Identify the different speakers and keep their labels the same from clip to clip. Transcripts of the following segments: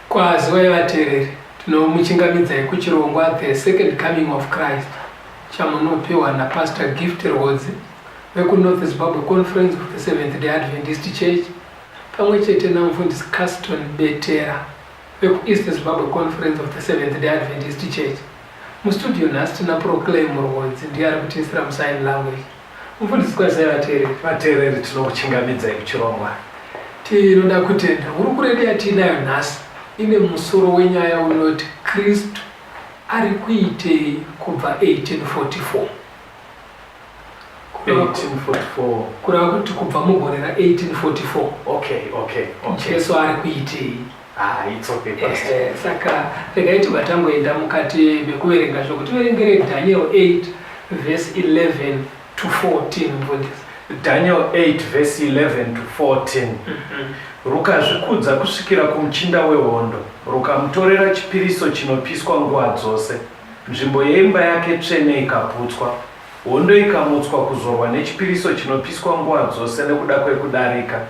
Speaker 1: Kwaziwe vateereri, tinomuchingamidzai kuchirongwa The Second Coming of Christ chamunopiwa naPastor Gift Rodzi vekuNorth Zimbabwe Conference of the Seventh-day Adventist Church pamwe chete namufundisi Caston Betera vekuEast Zimbabwe Conference of the Seventh-day Adventist Church. Mustudio nhasi tina Proclaim Rodzi ndiye ari kutisira musign language. Mufundisi kwazai vateereri.
Speaker 2: Vateereri tinokuchingamidzai kuchirongwa.
Speaker 1: Tinoda kutenda hurumende yatinayo nhasi ine musoro wenyaya unoti Kristu ari kuitei kubva 1844. Kureva kuti kubva mugore ra1844.
Speaker 2: Okay.
Speaker 1: Jesu ari kuitei.
Speaker 2: It's okay, Pastor.
Speaker 1: Saka regai tibatangoenda mukati mekuverenga zvoko tiverengere Daniel 8 verse 11 to 14 mfundisi.
Speaker 2: Daniel 8 verse 11 to 14. Rukazvikudza kusvikira kumuchinda wehondo, rukamutorera chipiriso chinopiswa nguva dzose. Nzvimbo yeimba yake tsvene ikaputswa, hondo ikamutswa kuzorwa nechipiriso chinopiswa nguva dzose nekuda kwekudarika.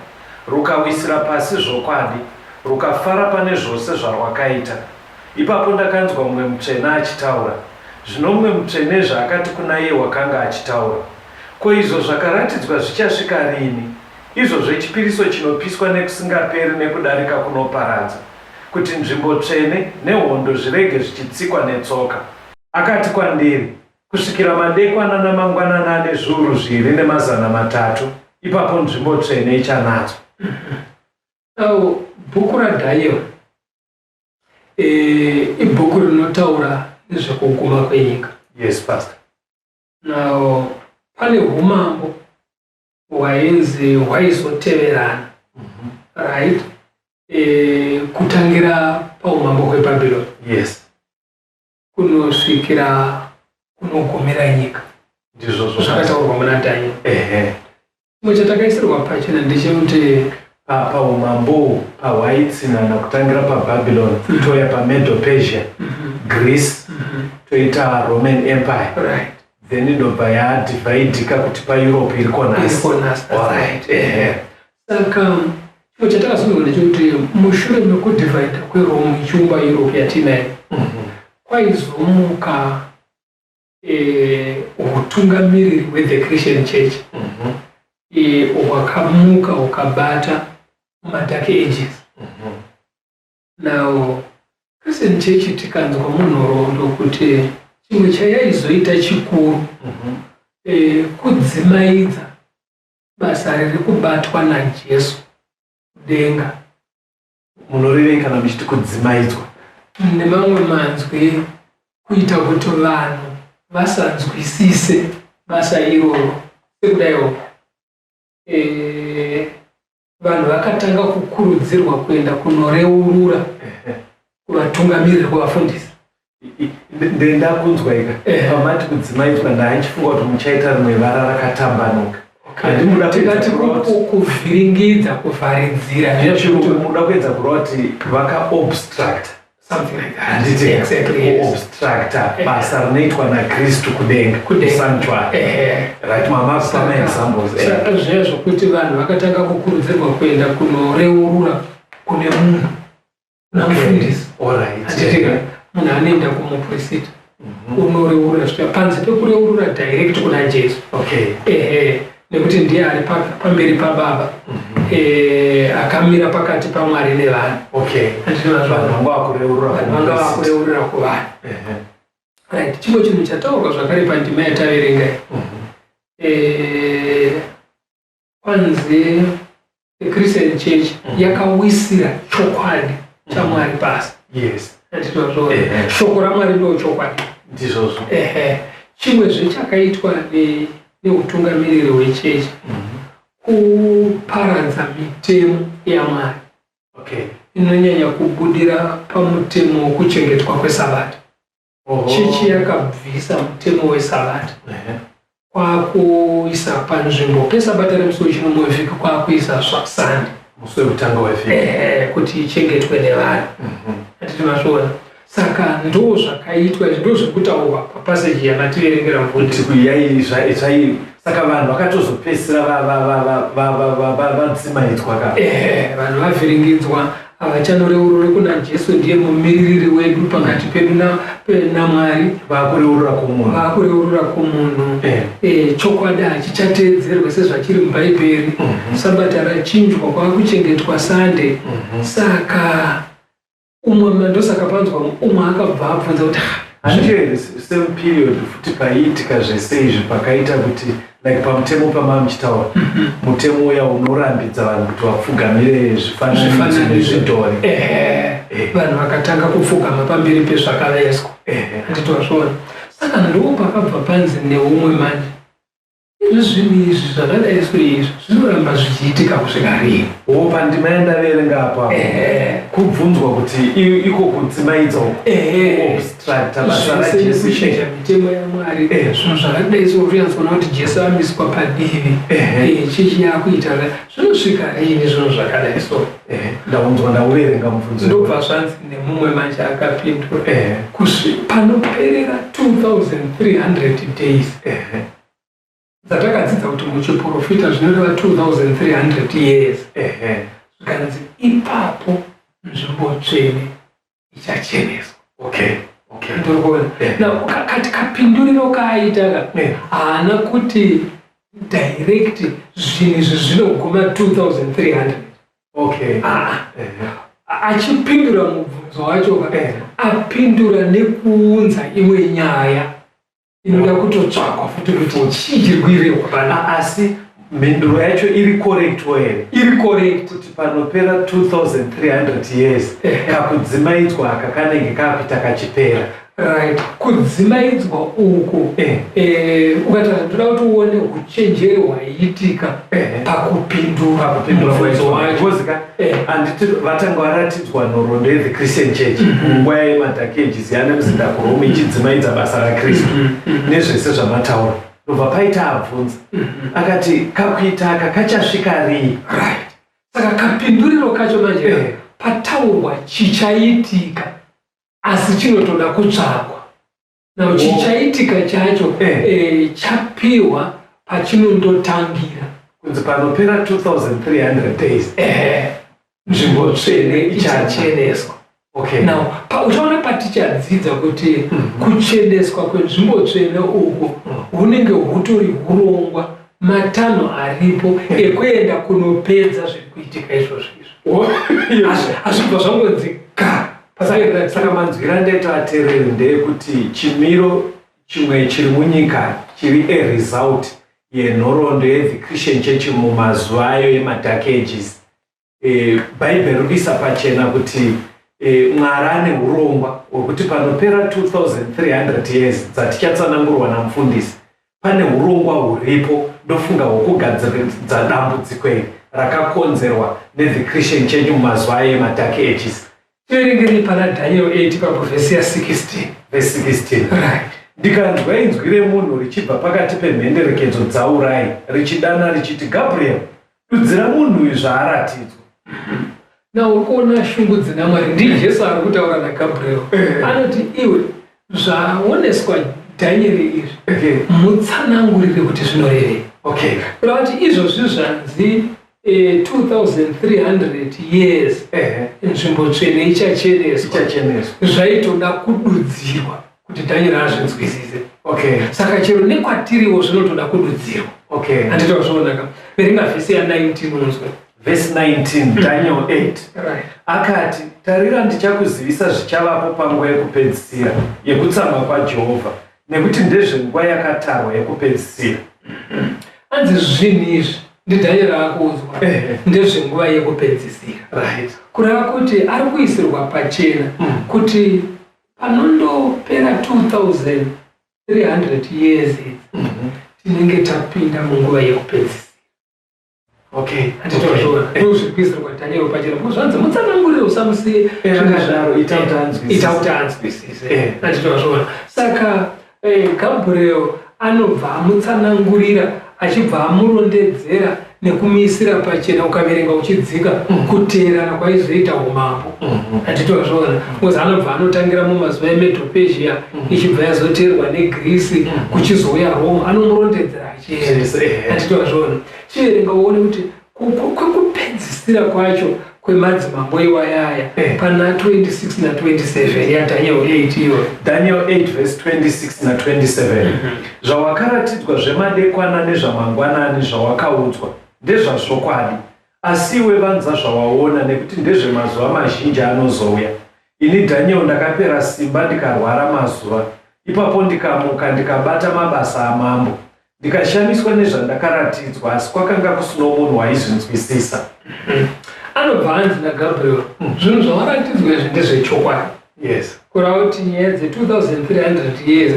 Speaker 2: Rukawisira pasi zvokwadi, rukafara pane zvose zvarwakaita. Ipapo ndakanzwa mumwe mutsvene achitaura. Zvino mumwe mutsvene zvaakati kuna iye wakanga achitaura, ko izvo zvakaratidzwa zvichasvika rini? Izvo zvechipiriso chinopiswa nekusingaperi nekudarika kunoparadza, kuti nzvimbo tsvene nehondo zvirege zvichitsikwa netsoka. Akati kwandiri, kusvikira madekwana namangwanana nezviuru 2,300, ipapo nzvimbo tsvene ichanatso.
Speaker 1: Bhuku raDaniel ibhuku rinotaura nezvekuguma kwenyika.
Speaker 2: Yes, Pastor.
Speaker 1: Now, pane umambo hwainzi hwaizoteverana, right? Kutangira paumambo hweBhabhironi.
Speaker 2: Yes.
Speaker 1: Kunosvikira kunogomera nyika.
Speaker 2: Ndizvo
Speaker 1: zvakataurwa muna Daniel. Chimwe chatakaisirwa pachena ndechekuti
Speaker 2: paumambo pahwaitsinana kutangira paBhabhironi, toya paMedo Persia, Greece, toita Roman Empire.
Speaker 1: Right.
Speaker 2: Then ndobva yadivhaidika kuti paEurope iriko nhasi.
Speaker 1: Saka chimwe chatakazonzwa ndechekuti mushure mekudivhaidha kweRome ichiumba Europe yatinayo, kwaizomuka utungamiriri hweThe Christian Church hwakamuka hukabata mumadark ages. Now Christian Church tikanzwa munhoroondo kuti chimwe chayaizoita chikuru kudzimaidza basa riri kubatwa naJesu kudenga.
Speaker 2: Munorevei kana muchiti kudzimaidzwa?
Speaker 1: Nemamwe manzwi kuita kuti vanhu vasanzwisise basa iroro. Sekudaiwo vanhu vakatanga kukurudzirwa kuenda kunoreurura kuvatungamiriri kwavafundisi.
Speaker 2: Ndendakunzwa ika pamati kudzimaidzwa ndaichifunga kuti muchaita rimwe vara rakatambanuka.
Speaker 1: Tikati kuvhiringidza, kuvharidzira,
Speaker 2: muda kuedza kureva kuti vaka-obstruct
Speaker 1: something like that. Exactly.
Speaker 2: Obstructa basa rinoitwa naKristu kudenga, kusanctuary. Right, mama some examples.
Speaker 1: Saka zvezvo kuti vanhu vakatanga kukurudzirwa kuenda kunoreurura kune munhu namufundisi.
Speaker 2: Alright.
Speaker 1: Munhu anoenda kumuprofita unoreurura svika panze pekureurura direct kuna Jesu. Nekuti ndiye ari pamberi paBaba, akamira pakati paMwari nevanhu.
Speaker 2: Vanhu
Speaker 1: vanga vakureurura kuvanhu. Right. Chimwe chinhu chataurwa zvakare pandima yataverenga kwanzi the Christian church yakawisira chokwadi chaMwari basa.
Speaker 2: Yes.
Speaker 1: Ndizvo shoko raMwari ndo chokwadi.
Speaker 2: Ndizvo.
Speaker 1: Chimwe zvechakaitwa neutungamiriri hwechechi kuparadza mitemo yaMwari.
Speaker 2: Okay.
Speaker 1: Inonyanya kubudira pamutemo wekuchengetwa kweSabata. Chechi yakabvisa mutemo weSabata. Kwakuisa panzvimbo peSabata remusi chinomwe vhiki kwakuisa Sunday.
Speaker 2: Musi wekutanga wevhiki. Kuti
Speaker 1: ichengetwe nevanhu. Ndizvona. Saka ndo zvakaitwa ndo zvekutaurwa papaseji yamativerengera mfuti
Speaker 2: kuyai saka vanhu vakatozopesera vadzimaidzwa ka
Speaker 1: vanhu vavhiringidzwa havachanoreurura kuna Jesu ndiye mumiririri wedu pakati pedu naMwari vakureurura kumunhu chokwadi hachichateedzerwa sezvachiri mubhaibheri Sabata rachinjwa kwakuchengetwa Sunday saka umwe ndosaka panzwa umwe akabva abvunza kuti
Speaker 2: handii same period futi paiitika zvese izvi pakaita kuti like pamutemo pamamuchitaura mutemo uya unorambidza vanhu kuti vapfugamire zvifananidzo nezvidhori
Speaker 1: vanhu vakatanga kupfugama pamberi pezvakaveswa handitozvona saka ndo pakabva panzi neumwe manje zvinhu izvi zvakadai soizvi zvinoramba zvichiitika kusvika rini
Speaker 2: pandima yandaverenga apa kubvunzwa kuti iko kudzimaidza obstructa basa raJesu
Speaker 1: mitemo yaMwari zvinhu zvakadai sokuyanzwana kuti Jesu amiswa padivi chechi yakuita zvinosvika rini zvinhu zvakadai so
Speaker 2: ndaunzwa ndauverenga mubvunzo
Speaker 1: ndobva zvanzi nemumwe manje akapindura panoperera 2300 days zatakadzidza kuti muchiprofita zvinoreva 2300 years zvikanzi ipapo nzvimbo tsvene ichacheneswa. Ndorikuona kati kapinduriro kaaita haana kuti direct zvinhu izvi zvinoguma 2300 achipindura mubvunzo wacho apindura nekuunza imwe nyaya inoda kutotsvakwa futi kuti chii chiri kuirekwa pana
Speaker 2: asi mhinduro yacho iri correct here
Speaker 1: iri correct
Speaker 2: kuti panopera 2300 years kakudzimaidzwa aka kanenge kapita kachipera
Speaker 1: right kudzimaidzwa uku ukati ndoda kuti uone uchenjeri hwaiitika pakupindura mubvunzo wacho
Speaker 2: handiti vatanga varatidzwa nhoroondo yeThe Christian Church munguva yeMother Ages yaNemzinda kuRome ichidzimaidza basa raKristu nezvese zvamataura ndobva paita abvunza akati kakuita aka kachasvika rii
Speaker 1: right saka kapinduriro kacho manje pataurwa chichaitika asi chinotoda kutsvakwa nao chichaitika chacho chapiwa pachinondotangira
Speaker 2: kunzi panopera 2300 days
Speaker 1: nzvimbo tsvene ichacheneswa. Now uchaona patichadzidza kuti kucheneswa kwenzvimbo tsvene uku hunenge hutori hurongwa matanho aripo ekuenda kunopedza zviri kuitika izvozvo hazvibva zvangonzi
Speaker 2: saka manzwira ndaita ateereri ndeyekuti chimiro chimwe chiri munyika chiri result yenhoroondo yeThe Christian Church mumazuva ayo yeMark Ages. Bhaibheri rinoisa pachena kuti Mwari ane urongwa hwekuti panopera 2300 years dzatichatsanangurwa namufundisi pane urongwa huripo ndofunga hwokugadziridza dambudziko iri rakakonzerwa neThe Christian Church mumazuva ayo yeMark Ages.
Speaker 1: Tiverengeri pana Daniel 8 pavhesi ya 16
Speaker 2: verse 16
Speaker 1: right.
Speaker 2: Ndikanzwa inzwi remunhu richibva pakati pemhenderekedzo dzaurai richidana richiti Gabriel dudzira munhu uyu zvaaratidzwa.
Speaker 1: Na ukuona shungu dzinaMwari ndiJesu ari kutaura naGabriel anoti iwe zvaoneswa Daniel izvi mutsanangurire kuti zvinorevei. Kuti izvozvi zvanzi 2300 years nzvimbo tsvene ichacheneswa zvaitoda kududzirwa kuti Daniel azvinzwisise. Saka chero nekwatiriwo zvinotoda kududzirwa. Handitozvionaka verenga vhesi ya 19 unzwe
Speaker 2: verse 19 Daniel 8 akati tarira ndichakuzivisa zvichavapo panguva yekupedzisira yekutsamwa kwaJehovha nekuti ndezvenguva yakatarwa yekupedzisira.
Speaker 1: Anzi zvinhu izvi ndidhanieri akuudzwa ndezvenguva yekupedzisira, kureva kuti ari kuisirwa pachena kuti panondopera 2300 years tinenge tapinda munguva yekupedzisira. Ndozvikuisirwa Dhanieri pachena, zvanzi mutsanangurire usamusiye itautanzwisise. Anditozvona. Saka Gabriel anobva amutsanangurira achibva amurondedzera nekumisira pachena, ukaverenga uchidzika kuteerana kwaizoita umambo. Anditozvona. Because anobva anotangira mumazuva eMedo-Persia ichibva yazoteerwa neGreece kuchizouya Rome, anomurondedzera achienda. Anditozvona. Chiverenga uone kuti kwekupedzisira kwacho kwemadzimambo iwayaya pana 26 na 27 yaDhaniel 8 iyo.
Speaker 2: Daniel 8 verse 26 na 27. Zvawakaratidzwa zvemadekwana nezvamangwanani zvawakaudzwa ndezvazvokwadi, asi iwe vanza zvawaona nekuti ndezvemazuva mazhinji anozouya. Ini Daniel ndakapera simba ndikarwara mazuva, ipapo ndikamuka ndikabata mabasa amambo, ndikashamiswa nezvandakaratidzwa, asi kwakanga kusino munhu waizvinzwisisa.
Speaker 1: Anobva anzi naGabriel, zvinhu zvawaratidzwa izvi ndezvechokwadi. Kureva kuti nyaya dze2300 years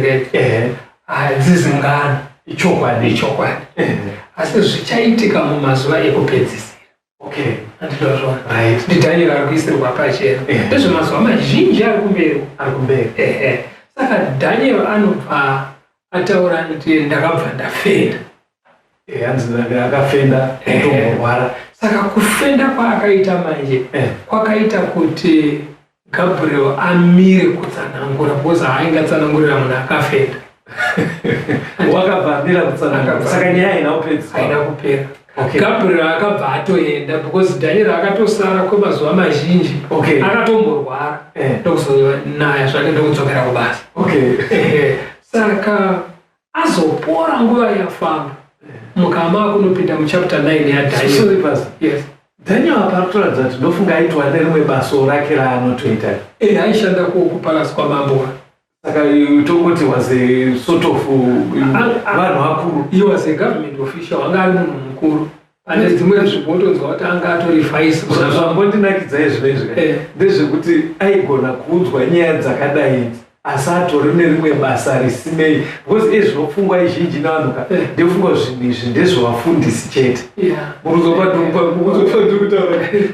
Speaker 1: hadzizingana, ichokwadi. Asi zvichaitika mumazuva ekupedzisira. Anditozvona. NdiDhanieri ari kuisirwa pachena, ndezvemazuva mazhinji ari kumberi. Saka Dhanieri anobva ataura kuti ndakabva ndafenda.
Speaker 2: Akafenda kutomborwara.
Speaker 1: Saka kufenda kwaakaita manje kwakaita kuti Gabriel amire kutsanangura, because haingatsanangurira munhu akafenda.
Speaker 2: Wakabva amira kutsanangura, saka nyaya haina
Speaker 1: kupera. Gabriel akabva atoenda, because Dhanieri akatosara kwemazuva mazhinji akatomborwara ndokuzonaya zvake ndokudzokera kubasa. Saka azopora nguva yafamba, mukama kunopinda muchapter 9 yaDhaniel.
Speaker 2: Daniel aparatoradza kuti ndofunga aitwa nerimwe baso rake raanotoita.
Speaker 1: Aishanda kupalasi kwamambo.
Speaker 2: Saka tongoti was a sort of vanhu vakuru.
Speaker 1: He was a government official, anga ari munhu mukuru. Pane dzimwe zvibotonzwa kuti anga atori vice.
Speaker 2: Zvambondinakidza izvi ndezvekuti aigona kuudzwa nyaya dzakadai idzi, asi atori nerimwe basa risimei, because ezvinofungwa izhinji navanhu ndefungwa zvinhu izvi ndezvevafundisi chete.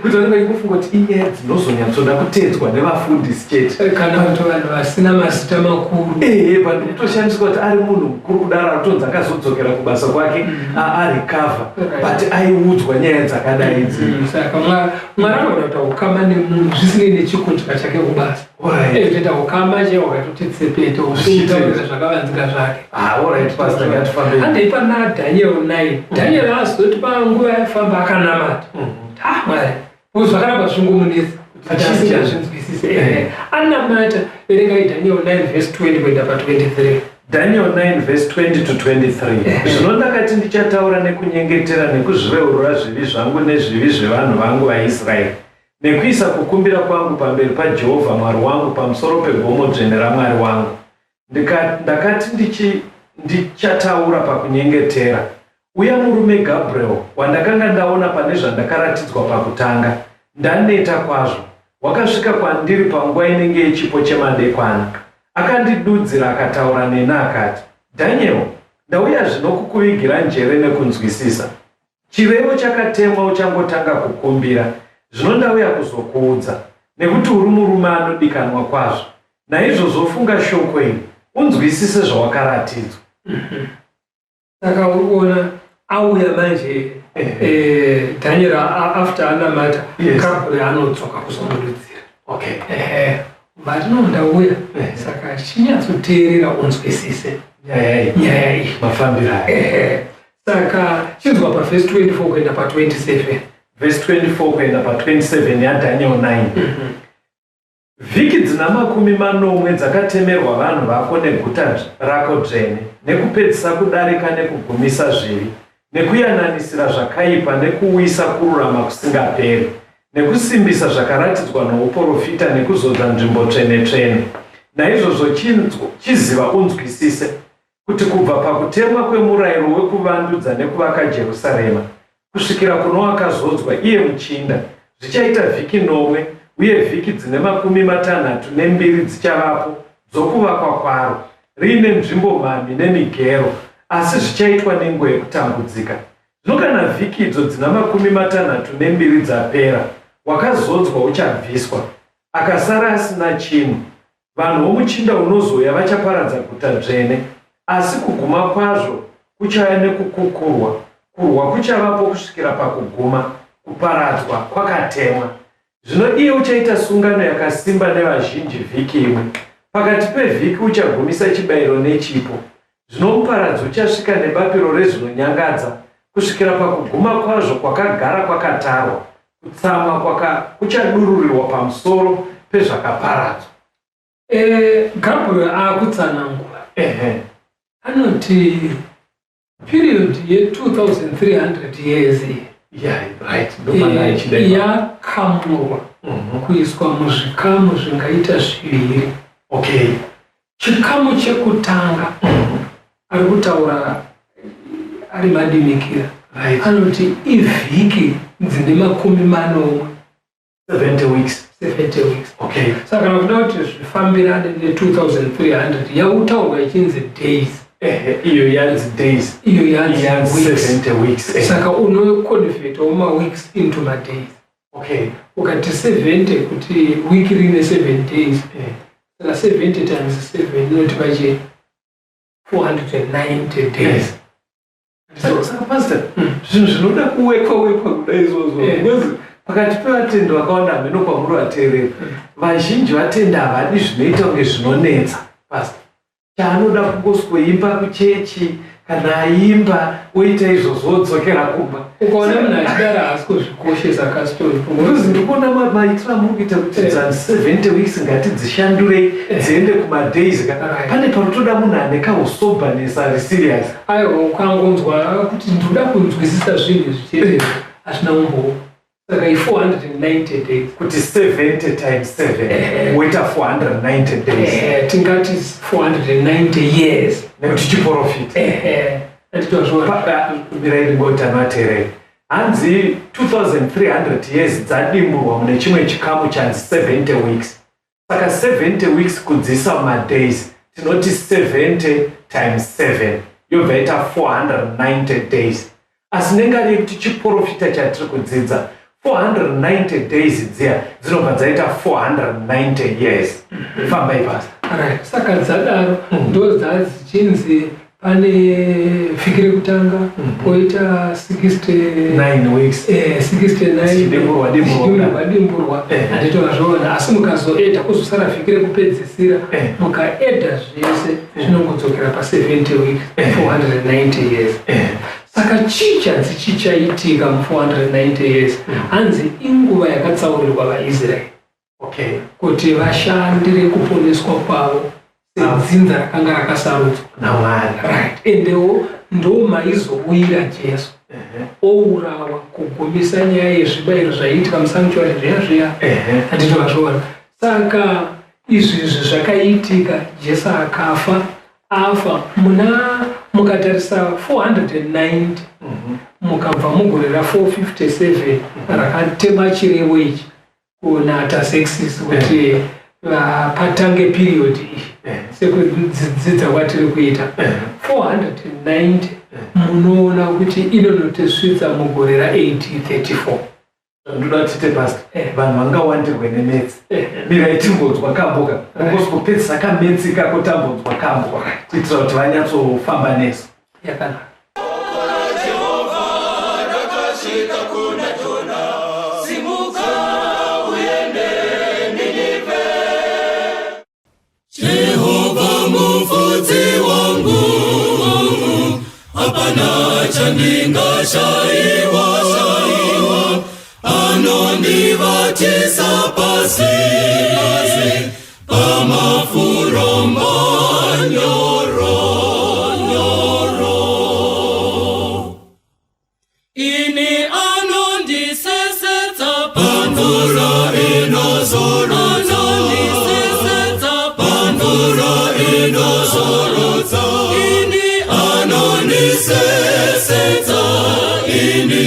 Speaker 2: Kuti anenge kufunga kuti inyaya dzinozonyatsoda kutedzwa nevafundisi chete,
Speaker 1: kana kuti vanhu vasina mazita makuru.
Speaker 2: Pandikutoshandiswa kuti ari munhu mukuru kudaro atonzi akazodzokera kubasa kwake arikavha, but aiudzwa nyaya dzakadai idzi.
Speaker 1: Saka Mwari anoda kuti ukama nemunhu zvisinei nechikundika chake kubasa. Toita ukama che wakatoti tsepete usitaurira zvakavanzika zvake. Andaipa naDhaniel 9. Dhaniel azoti panguva yafamba akanamata. Mwari, zvakaramba zvingomunetsa kuti asingazvinzwisise. Anamata, verengai Daniel 9 verse 20 kuenda pa23.
Speaker 2: Daniel 9 verse 20 to 23. Zvino ndakati ndichataura nekunyengetera nekuzviveurura zvivi zvangu nezvivi zvevanhu vangu vaIsraeri, nekuisa kukumbira kwangu pamberi paJehovha Mwari wangu pamusoro pegomo dzvene raMwari wangu. Ndakati ndichataura pakunyengetera, uya murume Gabriel wandakanga ndaona pane zvandakaratidzwa pakutanga, ndaneta kwazvo. Wakasvika kwandiri panguva inenge ichipo chemadekwana. Akandidudzira akataura neni akati, Daniel, ndauya zvino kukuvigira njere nekunzwisisa. Chirevo chakatemwa uchangotanga kukumbira. Zvino ndauya kuzokuudza, nekuti uri murume anodikanwa kwazvo. Naizvozvo funga shoko iri, unzwisise zvawakaratidzwa.
Speaker 1: Saka urikuona auya manje Daniel after anamata Gabriel anodzoka kuzomududzira. But no, ndauya saka chinyatsoteerera unzwisise nyaya iyi
Speaker 2: mafambiro aya.
Speaker 1: Saka chinzwa paverse 24 kuenda pa27.
Speaker 2: Verse 24 kuenda pa27 yaDhaniel 9. Vhiki dzina 40 dzakatemerwa vanhu vako neguta rako dzvene, nekupedzisa kudarika nekugumisa zvivi, nekuyananisira zvakaipa nekuuyisa kururama kusingaperi, nekusimbisa zvakaratidzwa nouprofita nekuzodza nzvimbo tsvene-tsvene. Naizvozvo chiziva unzwisise kuti kubva pakutemwa kwemurayiro wekuvandudza nekuvaka Jerusarema kusvikira kuno akazodzwa iye muchinda. Zvichaita vhiki 9 uye vhiki dzine 62 dzichavapo dzokuvakwa kwaro, riine nzvimbo mhami nemigero, asi zvichaitwa nenguva yekutambudzika. Zvino kana vhiki idzo dzina 62 dzapera, wakazodzwa uchabviswa, akasara asina chinhu. Vanhu vomuchinda unozouya vachaparadza guta dzvene, asi kuguma kwazvo kuchauya nekukukurwa. Kurwa kuchavapo kusvikira pakuguma, kuparadzwa kwakatemwa. Zvino iye uchaita sungano yakasimba nevazhinji vhiki imwe. Pakati pevhiki uchagumisa chibayiro nechipo. Zvino muparadzi uchasvika nebapiro rezvinonyangadza kusvikira pakuguma kwazvo kwakagara kwakatarwa. Kutsamwa kuchadururirwa pamusoro pezvakaparadzwa.
Speaker 1: Gabriel akutsanangura. Anoti period ye 2300 years yakamurwa kuiswa muzvikamu zvingaita zviviri. Chikamu chekutanga ari kutaura ari madimikira, anoti ivhiki dzine 70
Speaker 2: weeks.
Speaker 1: 70 weeks. Saka kana kuda kuti zvifambirane ne2300 yautaurwa ichinzi days.
Speaker 2: Iyo yanzi days.
Speaker 1: Iyo yanzi
Speaker 2: 70 weeks.
Speaker 1: Saka unoconvert weeks into days. Ukati 70 kuti wiki rine 7 days. Saka 70 times 7 inoti pache 490 days.
Speaker 2: Saka pastor, zvinhu zvinoda kuwekwa kudai izvozvo. Pakati pevatendi vakawanda hameno kwamuri vateereri, vazhinji vatendi havadi zvinoita kunge zvinonetsa. Pastor, chaanoda kungosweimba kuchechi, kana aimba oita izvozvo odzokera kumba.
Speaker 1: Ukaona munhu achidaro haasi kuzvikoshesa kastori.
Speaker 2: Because ndikuona maitiro amuri kuita kuti dzanzi 70 weeks ngati dzishandurei dziende kumadays. Pane panotoda munhu ane kausobhaness ari serious.
Speaker 1: Aiwa, ukangonzwa kuti ndoda kunzwisisa zvinhu zvichiri hazvina umbowo. Saka 490 days.
Speaker 2: Kuti 70 times 7 woita 490 days.
Speaker 1: Tingati 490 years.
Speaker 2: Nekuti chiprofita. Mirai ngotano ateereri. Hanzi 2300 years dzadimburwa mune chimwe chikamu chanzi 70 weeks. Saka 70 weeks kudzisa madays tinoti 70 times 7 yobva yaita 490 days. Asi nengari yekuti chiprofita chatiri kudzidza 490 days dziya dzinobva dzaita 490 years. Fambai basa.
Speaker 1: Saka dzadaro ndo dzichinzi pane vhiki rekutanga poita 69
Speaker 2: weeks.
Speaker 1: 69 wadimburwa handitozviona, asi mukazoedha kuzosara vhiki rekupedzisira mukaedha zvese zvinongodzokera pa 70 weeks 490 years. Saka chichanzi chichaitika mu490 years hanzi inguva yakatsaurirwa vaIsraeri kuti vashandire kuponeswa kwavo sedzinza rakanga rakasarudzwa
Speaker 2: naMwari.
Speaker 1: Endewo ndo maizouyira Jesu ourawa kugumisa nyaya yezvibayiro zvaiitika musanctuary zviya handitozviona. Saka izvi zvakaitika, Jesu akafa, afa mukatarisa 490 mukabva mugore ra457 rakatema chirevo ichi kunatasexis kuti patange period iyi sekudzidza kwatiri kuita 490 munoona kuti inonotosvitsa mugore ra1834.
Speaker 2: Ndoda tite pastor, vanhu vangawandirwe nemetsi. Mirai timbodzwa kamboka, ungosopedzisa kametsi kako tambodzwa kambo kuitira kuti vanyatsofamba nesu.
Speaker 1: Yakanaka.
Speaker 3: Jehova mufudzi wangu, hapana chandingashayiwa, anondivatisa pasi pamafuro manyoro. Ini anondisesetsa pamvura inozorotsa, ini anonisesetsa, ini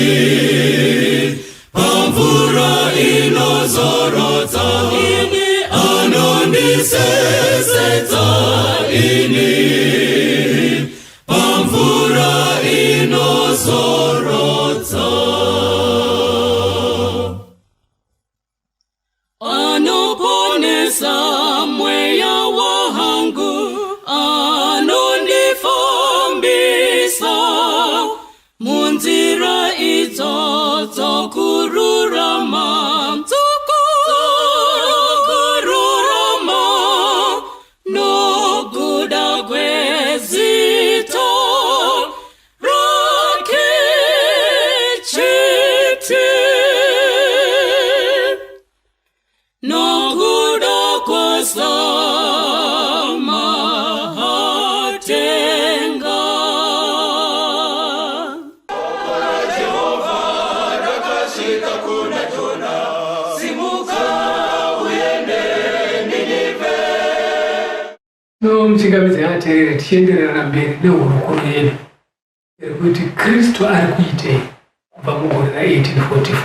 Speaker 1: muchingamidza vateereri tichienderera mberi nehurukuro yedu kuti Kristu ari kuitei kubva mugore ra1844.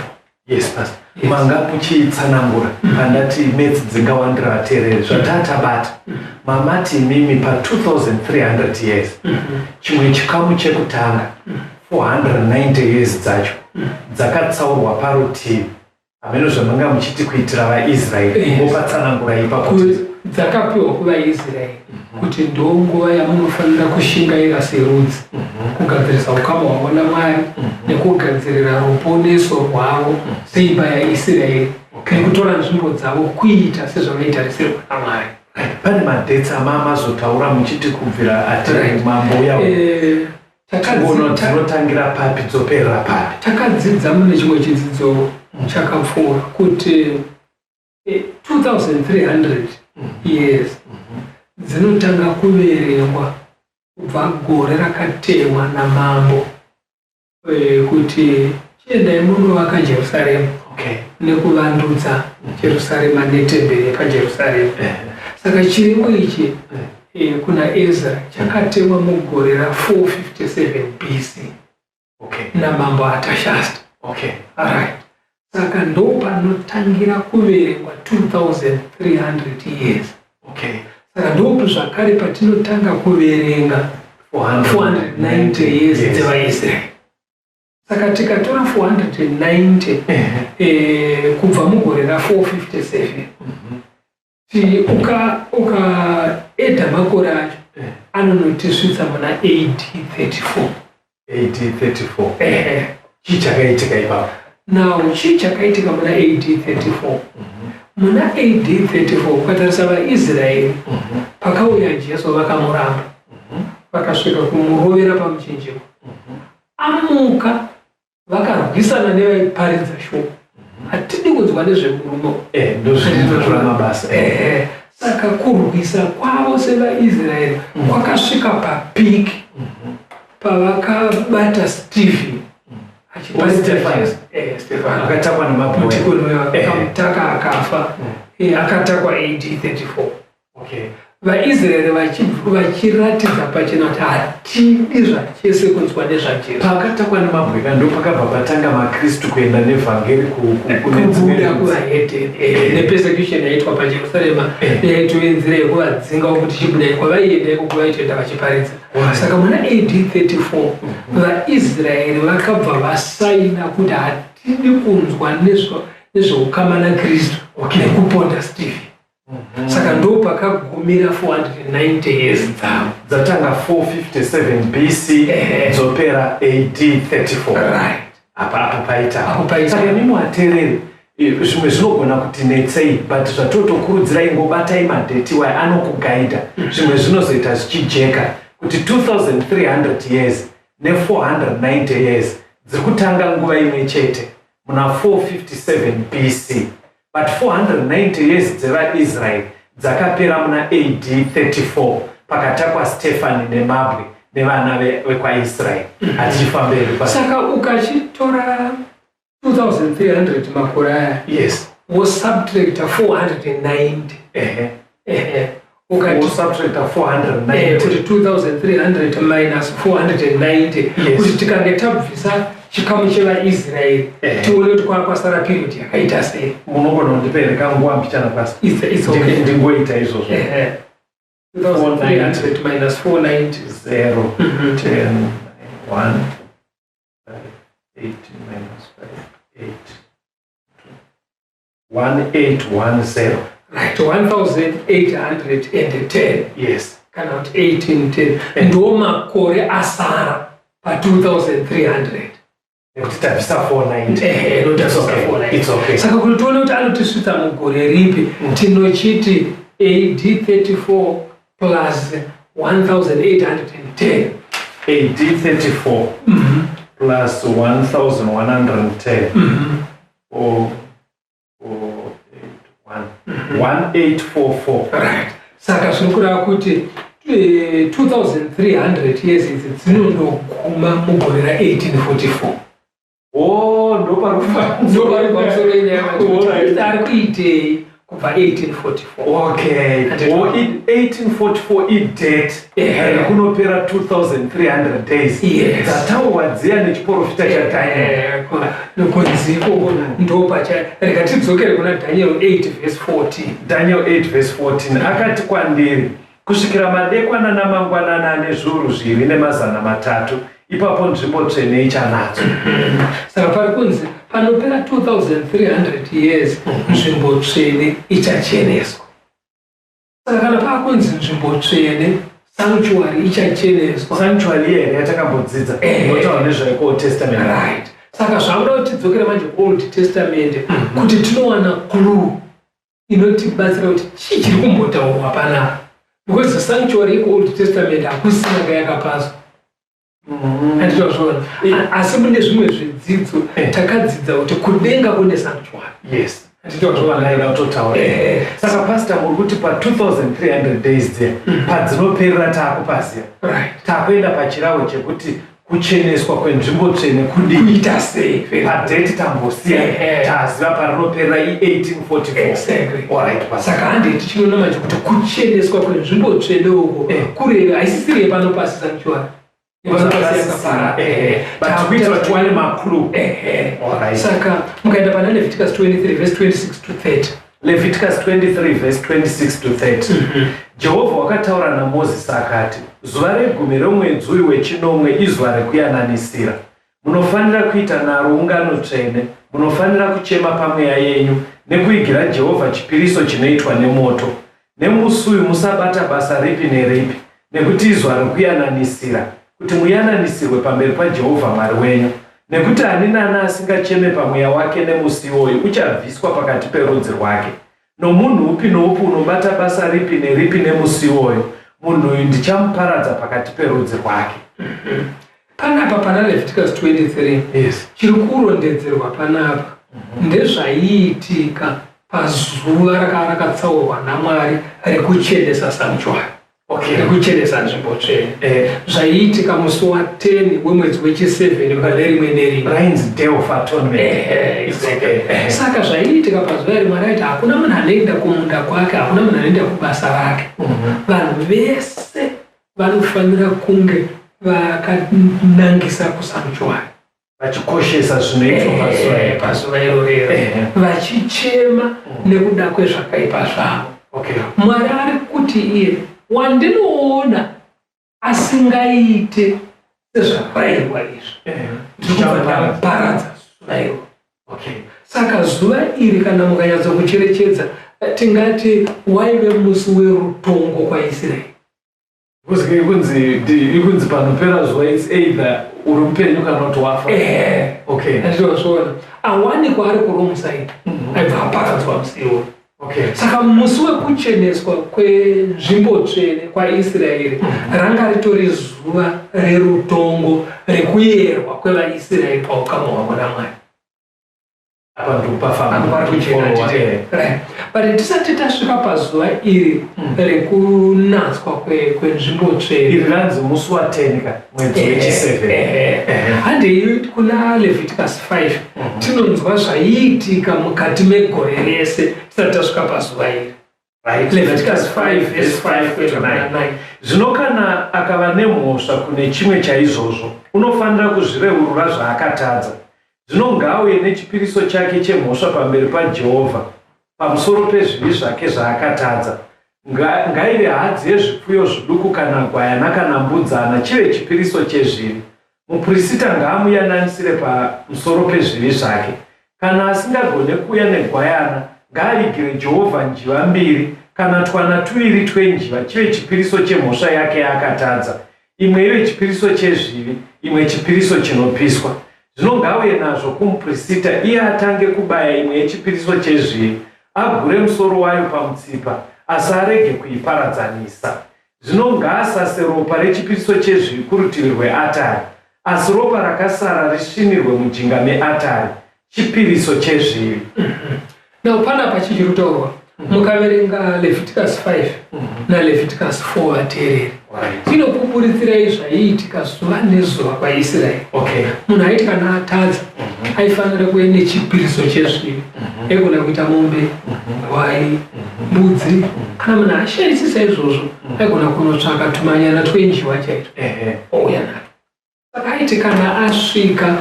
Speaker 2: Yes, Pastor. Manga muchitsanangura pandati metsi dzingawandira vateereri zvatatabata mamati imimi pa 2300 years chimwe chikamu chekutanga 490 years dzacho dzakatsaurwa parutivi ameno zvamanga muchiti kuitira vaIsraeri mopatsanangura ipapo
Speaker 1: dzakapiwa kuvaIsraeri kuti ndonguva yamunofanira kushingaira serudzi kugadzirisa ukama hwavo naMwari nekugadzirira ruponeso rwavo seimba yaIsraeri nekutora nzvimbo dzavo kuita sezvavaitarisirwa naMwari.
Speaker 2: Pane madhetsi amazotaura muchiti kubvira ati mambo yavo dzinotangira papi dzoperera papi.
Speaker 1: Takadzidza mune chimwe chidzidzo chakapfuura kuti 2300 years dzinotanga kuverengwa kubva gore rakatemwa namambo kuti chiendai munovaka Jerusarema nekuvandudza Jerusarema netemberi paJerusarema. Saka chirimo ichi kuna Ezra chakatemwa mugore ra457 BC namambo Artashasta. Alright. Saka ndo panotangira kuverengwa 2300 years. Saka ndo zvakare patinotanga kuverenga 490 years dzevaIsraeri. Saka tikatora 490 kubva mugore ra457 ukaedha makore acho anonotisvitsa muna AD 34.
Speaker 2: Chii chakaitika ipapo?
Speaker 1: Now chii chakaitika muna AD 34? Muna AD 34 ukatarisa vaIsraeri pakauya Jesu vakamuramba vakasvika kumurovera pamuchinjikwa amuka vakarwisana nevaiparidza shoko hatidi kunzwa nezvemurume
Speaker 2: ndozvinotora mabasa.
Speaker 1: Saka kurwisa kwavo sevaIsraeri kwakasvika papiki pavakabata Stephen
Speaker 2: akatakwa nemabwe
Speaker 1: akamutaka akafa akatakwa AD 34. VaIsraeri vachiratidza pachena kuti hatidi zvachese kunzwa nezvaJesu.
Speaker 2: Pakatakwa nemabwe ndo pakabva patanga maKristu kuenda nevhangeri
Speaker 1: kubuda kuvahedheni nepersecution yaitwa paJerusarema yaitowenzera yekuvadzinga kuti chibudai kwavaienda kuvaitoenda vachiparidza. Saka muna AD 34 vaIsraeri vakabva vasaina kuti hatidi kunzwa nezveukama naKristu nekuponda Stephen. Saka ndo pakagumira 490 years dzavo
Speaker 2: dzatanga 457 BC dzopera AD 34. Apo paita. Saka mimi wateereri zvimwe zvinogona kuti netsei but zvatotokurudzirai ngobatai madheti waya anokugaidha zvimwe zvinozoita zvichijeka kuti 2300 years ne490 years dziri kutanga nguva imwe chete muna 457 BC. But 490 years dzevaIsraeri dzakapera muna AD 34 pakatakwa Stefani nemabwe nevana vekwaIsraeri atichifamberi.
Speaker 1: Saka ukachitora 2300 makore aya wosubtracta 490
Speaker 2: ukasubtracta 490
Speaker 1: kuti 2300 minus 490 kuti tikange tabvisa chikamu chevaIsraeri tione kuti kwasara period yakaita sei.
Speaker 2: Munogona kundipereka nguva mbichana pasi ndingoita izvozvo.
Speaker 1: 2300 minus 490
Speaker 2: 0 10 1 8 minus 5 8 1810.
Speaker 1: Right, 1810.
Speaker 2: Yes.
Speaker 1: Kana kuti 1810 ndo makore asara pa 2300
Speaker 2: nekuti tabvisa 490. It's okay.
Speaker 1: Saka kuti tione kuti anotisvitsa mugore ripi tinochiti AD 34 plus 1810.
Speaker 2: AD 34 plus 1110 or 1844.
Speaker 1: Right. Saka zvinoreva kuti 2300 years idzi dzinondoguma mugore ra1844.
Speaker 2: Ndo pari pamusoro
Speaker 1: ari kuitei kubva 1844.
Speaker 2: Okay. 1844 idate kunopera 2300 days.
Speaker 1: Yes.
Speaker 2: Dzataurwa dziya nechiprofita chaDaniel.
Speaker 1: Nokunziko ndopacha rega tidzokere kuna Daniel 8 verse 14.
Speaker 2: Daniel 8 verse 14 akati kwandiri kusvikira madekwana namangwanana nezviuru 2,300 ipapo nzvimbo tsvene ichanadzo.
Speaker 1: Saka pari kunzi panopera 2300 years nzvimbo tsvene ichacheneswa. Saka kana pakunzi nzvimbo tsvene sanctuary ichacheneswa.
Speaker 2: Sanctuary here yatakambodzidza inotaura nezvayo Old Testament.
Speaker 1: Right. Saka zvakuda kuti tidzokere manje Old Testament kuti tinowana clue inotibatsira kuti chii chiri kumbotaurwa panapa. Because the sanctuary Old Testament hakusina yakapaswa. Anditozvona. Asi mune zvimwe zvidzidzo takadzidza kuti kudenga kune sanctuary.
Speaker 2: Yes. Anditozvona inototaura. Saka pastor muri kuti pa 2300 days there padzinoperera taakupaziya.
Speaker 1: Right.
Speaker 2: Taakuenda pachirahwe chekuti kucheneswa kwenzvimbo tsvene
Speaker 1: kuita sei
Speaker 2: padate tambosiya taziva parinoperera i1844.
Speaker 1: Exactly.
Speaker 2: Alright, pastor.
Speaker 1: Saka handiti chinoona manje kuti kucheneswa kwenzvimbo tsvene uko kureve haisisiri yepanopasi sanctuary.
Speaker 2: Kuitira tiwane makuru.
Speaker 1: Saka mukaenda pana Leviticus 23 verse 26 to 30.
Speaker 2: Leviticus 23 verse 26 to 30. Jehovha wakataura naMozisi akati, zuva regumi romwedzi uyu wechinomwe izuva rekuyananisira. Munofanira kuita naro ungano tsvene, munofanira kuchema pamweya yenyu nekuigira Jehovha chipiriso chinoitwa nemoto. Nemusi uyu musabata basa ripi neripi, nekuti izuva rekuyananisira, kuti muyananisirwe pamberi paJehovha Mwari wenyu. Nekuti ani nani asingacheme pamweya wake nemusi iwoyu uchabviswa pakati perudzi rwake. Nomunhu upi noupi unobata basa ripi neripi nemusi iwoyu, munhu uyu ndichamuparadza pakati perudzi rwake.
Speaker 1: Panapa pana Leviticus 23.
Speaker 2: Yes.
Speaker 1: Chiri kurondedzerwa panapa ndezvaiitika pazuva rakatsaurwa naMwari rekuchenesa sanctuary.
Speaker 2: Okay.
Speaker 1: Rekuchenesa nzvimbo tsvene. Zvaiitika musi wa10 wemwedzi wechi7 panerimwe nerimwe.
Speaker 2: Rainzi Day of Atonement.
Speaker 1: Exactly. Saka zvaiitika pazuva iri Mwari aiti hakuna munhu anoenda kumunda kwake, hakuna munhu anoenda kubasa rake. Vanhu vese vanofanira kunge vakanangisa kusanctuary.
Speaker 2: Vachikoshesa zvinoitwa
Speaker 1: pazuva irorero. Vachichema nekuda kwezvakaipa zvavo.
Speaker 2: Okay.
Speaker 1: Mwari ari kuti iye wandinoona asingaite sezvakurayirwa izvi ndinoparadza zuva iro.
Speaker 2: Okay.
Speaker 1: Saka zuva iri kana mukanyatsa kucherechedza tingati waive musi werutongo kwaIsraeri.
Speaker 2: Ikunzi panopera zuva it's either uri mupenyu kana kuti wafa. Okay.
Speaker 1: Ndinozviona awani kwaari kuRome side aibva aparadzwa musi iwoyo.
Speaker 2: Okay.
Speaker 1: Saka musi wekucheneswa kwenzvimbo tsvene kwaIsraeri ranga ritori zuva rerutongo rekuyerwa kwevaIsraeri paukama hwavo naMwari. But tisati tasvika pazuva iri rekunatswa kwenzvimbo tsvene.
Speaker 2: Iri ranzi musi wa10 mwedzi wechi7.
Speaker 1: Handei kuna Leviticus 5 tinonzwa zvaiitika mukati megore rese tisati tasvika pazuva iri.
Speaker 2: Right.
Speaker 1: Leviticus 5 verse 5 to 9.
Speaker 2: Zvino kana akava nemhosva kune chimwe chaizvozvo unofanira kuzvireurura zvaakatadza. Zvino ngauye nechipiriso chake chemhosva pamberi paJehovha pamusoro pezvivi zvake zvaakatadza. Ngaive hadzi yezvipfuyo zviduku kana gwayana kana mbudzana chive chipiriso chezvivi. Muprista ngaamuyananisire pamusoro pezvivi zvake. Kana asingagone kuuya negwayana, ngaarigire Jehovha njiva 2 kana twana 2 twenjiva chive chipiriso chemhosva yake yaakatadza. Imwe ive chipiriso chezvivi, imwe chipiriso chinopiswa. Zvino ngauye nazvo kumuprista iye atange kubaya imwe yechipiriso chezvivi, agure musoro wayo pamutsipa, asi arege kuiparadzanisa. Zvino ngaasase ropa rechipiriso chezvivi kurutivi rweatari, asi ropa rakasara risvinirwe mujinga meatari, chipiriso chezvivi.
Speaker 1: Now panapa chichirutaurwa mukaverenga Leviticus 5 naLeviticus 4 vateereri inokuburitsira zvaiitika zuva nezuva kwaIsraeri. Munhu aiti kana atadza aifanira kuve nechipiriso chezvivi, aigona kuita mombe, gwai, mbudzi. Kana munhu ashandisisa izvozvo aigona kunotsvaka tumanyana twenjiwa chaito ouya nato. Saka aiti kana asvika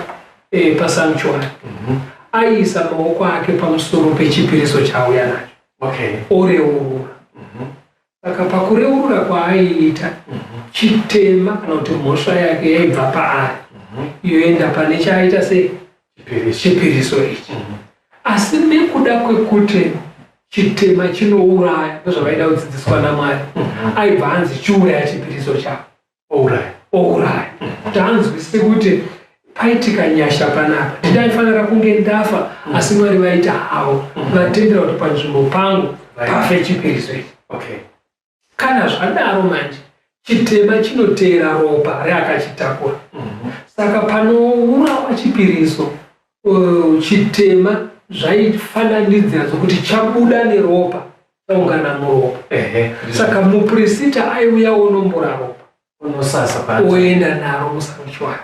Speaker 1: pasanctuary aiisa maoko ake pamusoro pechipiriso chauya nacho oreurura. Saka pakureurura kwaaiita chitema kana kuti mhosva yake yaibva paari yoenda pane chaaita sechipiriso ichi. Asi nekuda kwekuti chitema chinouraya ndozvavaida kudzidziswa naMwari, aibva anzi chiuraya chipiriso chavo ouraya kuti anzwisise kuti paitika nyasha panapa, ndaifanira kunge ndafa, asi Mwari vaita havo vatendera kuti panzvimbo pangu pafe chipiriso ichi. Kana zvadaro manje chitema chinoteera ropa reakachitakura. Saka panourawa chipiriso chitema zvaifananidzira zokuti chabuda neropa chaungana muropa. Saka muprista aiuya onombora ropa oenda naro musanctuary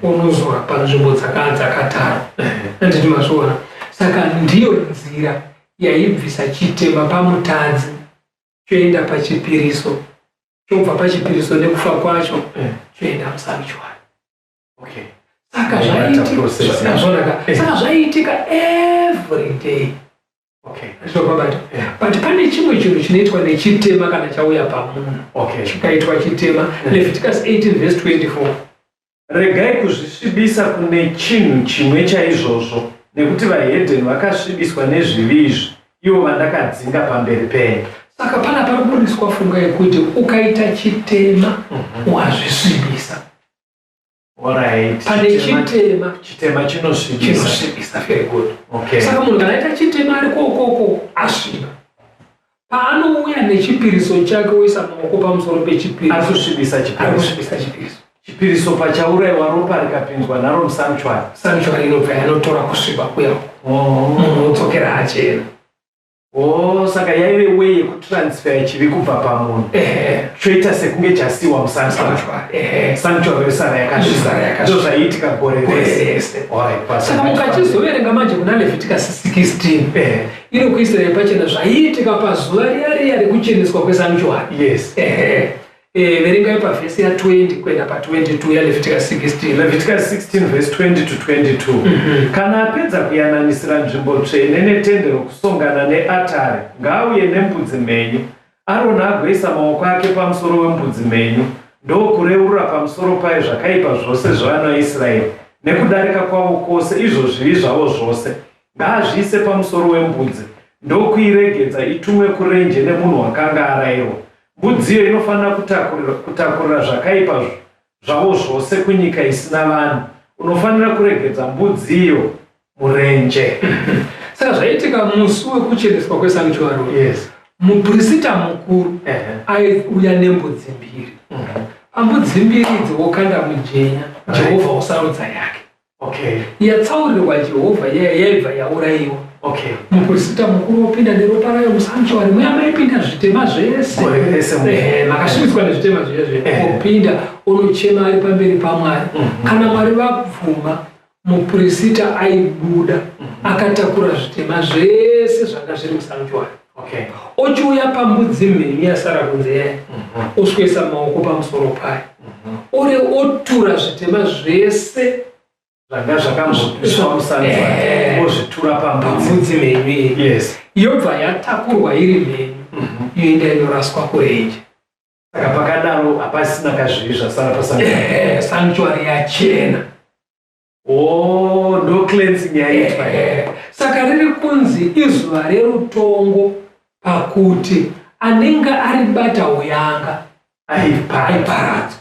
Speaker 1: onozora panzvimbo dzakatara. Handiti mazviona? Saka ndiyo nzira yaibvisa chitema pamutadzi choenda pachipiriso, chobva pachipiriso nekufa kwacho choenda musanctuary. Saka zvaiitika every day. But pane chimwe chinhu chinoitwa nechitema kana chauya pamunhu chikaitwa chitema. Leviticus 18:24.
Speaker 2: Regai kuzvisvibisa kune chinhu chimwe chaizvozvo, nekuti vahedheni vakasvibiswa nezvivi izvi, ivo vandakadzinga pamberi penyu.
Speaker 1: Saka pana parikuburiswa funga yekuti ukaita chitema wazvisvibisa. Pane chitema chinosvibisa. Very good. Saka munhu kana aita chitema ari kokoko asviba, paanouya nechipiriso chake oisa maoko pamusoro pechipiriso
Speaker 2: arikusvibisa
Speaker 1: chipiriso.
Speaker 2: Chipiriso pachauraiwa ropa rikapinzwa naro musanctuary
Speaker 1: inobva yanotora kusviba kuya, munhu odzokera achena.
Speaker 2: Saka yaive way yekutransfer chivi kubva pamunhu choita sekunge chasiwa musanctuary. Sanctuary yosara yakasviba. Ndo zvaiitika gore rese.
Speaker 1: Saka mukachizoverenga manje kuna Leviticus 16 inokuisira pachena zvaiitika pazuva riya rekucheneswa kwesanctuary. Verengai pavhesi ya20 kuenda pa22 yaLeviticus 16.
Speaker 2: Leviticus 16 verse 20 to 22. Kana apedza kuyananisira nzvimbo tsvene netende rokusongana neatare, ngaauye nembudzi mhenyu. Aroni agoisa maoko ake pamusoro wembudzi mhenyu, ndokureurura pamusoro payo zvakaipa zvose zvavana vaIsraeri nekudarika kwavo kwose, izvo zvivi zvavo zvose. Ngaazviise pamusoro wembudzi, ndokuiregedza itumwe kurenje nemunhu wakanga arayirwa. Mbudziyo inofanira kutakurira zvakaipa zvavo zvose kunyika isina vanhu. Unofanira kuregedza mbudziyo murenje.
Speaker 1: Saka zvaiitika musi wekucheneswa kwesanctuary. Muprista mukuru aiuya nembudzi mbiri. Pambudzi mbiri idzi wokanda mujenya, Jehovha osarudza yake. Yatsaurirwa Jehovha yaibva yaurayiwa. Muprista mukuru opinda neropa rayo musanctuary, muya maipinda zvitema zvese. Makasvibiswa nezvitema zvese. Opinda onochema ari pamberi paMwari. Kana Mwari vabvuma, muprista aibuda akatakura zvitema zvese zvanga zviri musanctuary. Ochiuya pambudzi mhenyu yasara kunze yayo, oswesa maoko pamusoro payo, otura zvitema zvese
Speaker 2: zvanga zvakambopiswa musanctuary ozvitura pambudzi
Speaker 1: mhenyu. Yobva yatakurwa iri mhenyu yoenda inoraswa kurenje.
Speaker 2: Saka pakadaro hapasina kazvivi zvasara pasanctuary.
Speaker 1: Sanctuary yachena.
Speaker 2: Ndo cleansing yaitwa.
Speaker 1: Saka riri kunzi izuva rerutongo, pakuti anenge aribata uyanga aiparadzwa,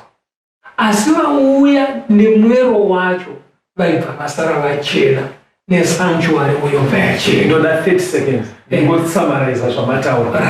Speaker 1: asi vauya nemwero wacho vaibva vasara vachena nesanctuary uyobva yachena.
Speaker 2: Ndoda 30 seconds ingotsummarize zvamataura.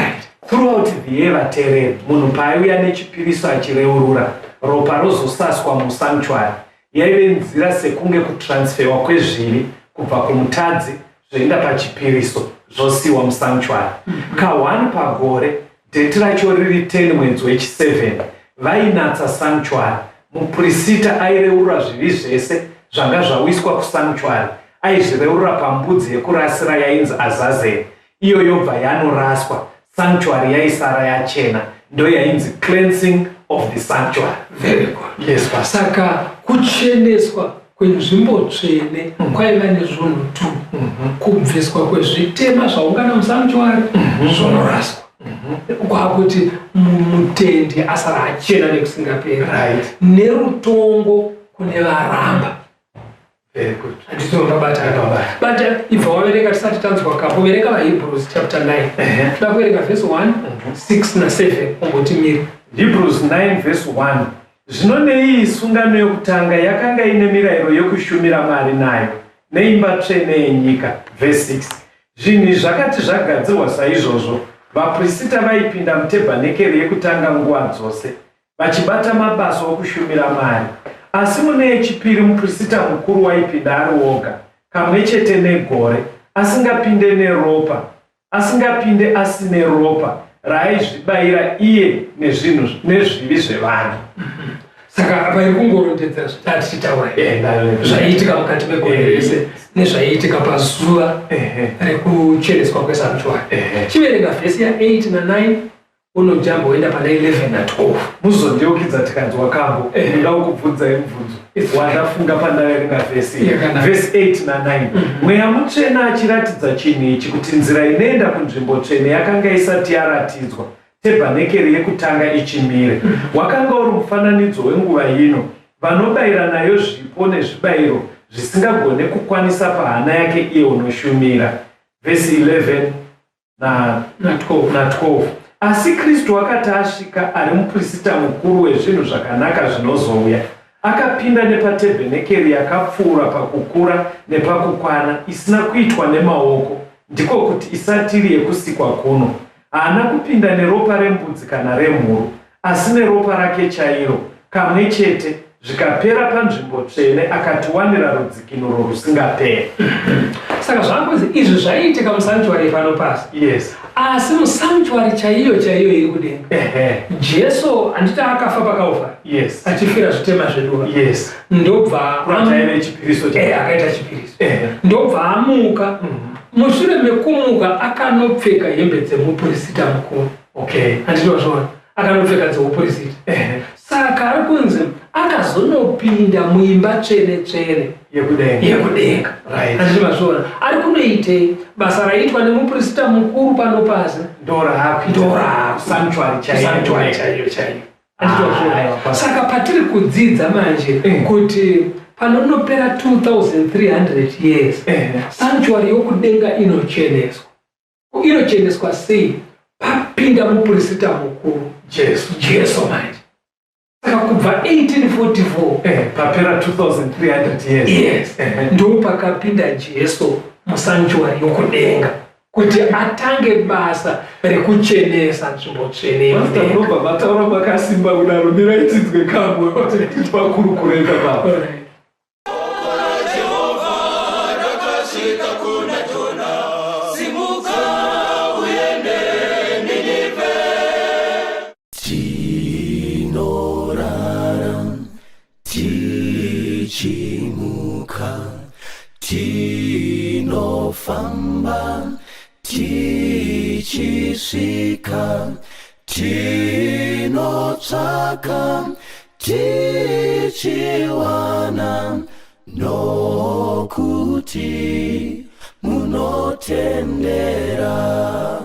Speaker 2: Throughout the year vateereri, munhu paaiuya nechipiriso achireurura, ropa rozosaswa musanctuary yaive nzira sekunge kutransferwa kwezvivi kubva kumutadzi zvoenda pachipiriso zvosiwa musanctuary. Ka1 pagore, dheti racho riri 10 mwedzi wechi7, vainatsa sanctuary. Muprista aireurura zvivi zvese zvanga zvawiswa kusanctuary, aizvireurura pambudzi yekurasira yainzi Azazeli. Iyo yobva yanoraswa, sanctuary yaisara yachena, ndo yainzi cleansing of the sanctuary.
Speaker 1: Very good.
Speaker 2: Yes, Pastor.
Speaker 1: Saka kucheneswa kwenzvimbo tsvene kwaiva nezvinhu tu. Kubviswa kwezvitema zvaungana musanctuary zvonoraswa. Kwakuti mutendi asara achena nekusingaperi.
Speaker 2: Right.
Speaker 1: Nerutongo kune varamba.
Speaker 2: Very good.
Speaker 1: Andizongabata. But ibva waverenga tisati tanzwa kapo, verenga vaHebrews chapter 9. Toda kuverenga verse 1, 6 na7 umbotimira.
Speaker 2: Hebrews 9 verse 1. Zvino nei sungano yokutanga yakanga ine mirayiro yokushumira Mwari nayo neimba tsvene yenyika. Verse 6. Zvinhu zvakati zvagadzirwa saizvozvo, vaprista vaipinda mutebhanekeri yekutanga nguva dzose vachibata mabasa okushumira Mwari. Asi mune yechipiri muprista mukuru waipinda ari oga, kamwe chete negore, asingapinde neropa, asingapinde asine ropa raaizvibayira iye nezvivi zvevanhu.
Speaker 1: Saka apa ikungorondedza zvitati chitaura zvaiitika mukati megore rese nezvaiitika pazuva rekucheneswa kwesanctuary. Chiverenga vhesi ya8 na9 unojamba uenda pana 11 na 12.
Speaker 2: Muzondiokidza tikanzwa kambo, ndoda kukubvunzai mubvunzo wandafunga pandaverenga vhesi. Vhesi 8 na 9. Mweya mutsvene achiratidza chinhu ichi, kuti nzira inoenda kunzvimbo tsvene yakanga isati yaratidzwa tebhanekeri yekutanga ichimire. Wakanga uri mufananidzo wenguva ino, vanobayira nayo zvipo nezvibayiro zvisingagone kukwanisa pahana yake iye unoshumira. Vhesi 11 na 12. Asi Kristu akati asvika ari muprista mukuru wezvinhu zvakanaka zvinozouya, akapinda nepatebhenekeri yakapfuura pakukura nepakukwana, isina kuitwa nemaoko, ndiko kuti isatiri yekusikwa kuno. Haana kupinda neropa rembudzi kana remhuru, asi neropa rake chairo, kamwe chete, zvikapera panzvimbo tsvene akatiwanira rudzikinuro rusingaperi.
Speaker 1: Saka zvangozi izvi zvaiitika musanctuary pano pasi.
Speaker 2: Yes.
Speaker 1: Asi musanctuary chaiyo iri kudenga. Jesu anditi akafa pakaufa.
Speaker 2: Yes.
Speaker 1: Achifira zvitema zveduva.
Speaker 2: Yes.
Speaker 1: Ndobva
Speaker 2: akaita chipiriso.
Speaker 1: Akaita chipiriso. Ndobva amuka. Mushure mekumuka akanopfeka hembe dzemuprista mukuru.
Speaker 2: Okay.
Speaker 1: Anditi wazvona. Akanopfeka dzeuprista. Saka ari kunzi akazonopinda muimba tsvene yekudenga.
Speaker 2: Right.
Speaker 1: Anditi wazvona. Ari kunoitei basa raitwa nemuprista mukuru pano pasi.
Speaker 2: Ndora sanctuary chaiyo.
Speaker 1: Saka patiri kudzidza manje kuti panonopera 2300 years sanctuary yokudenga inocheneswa sei? Papinda muprista mukuru Jesu manje. Saka kubva 1844
Speaker 2: papera 2300 years.
Speaker 1: Yes. Ndo pakapinda Jesu musanctuary yokudenga kuti atange basa rekuchenesa nzvimbo tsvene.
Speaker 2: Ndobva vataura makasimba kudaro, ndiraitidzwe kamwe kuti pakurukureka papa.
Speaker 3: Tinofamba tichisvika, tinotsvaka tichiwana, nokuti munotendera.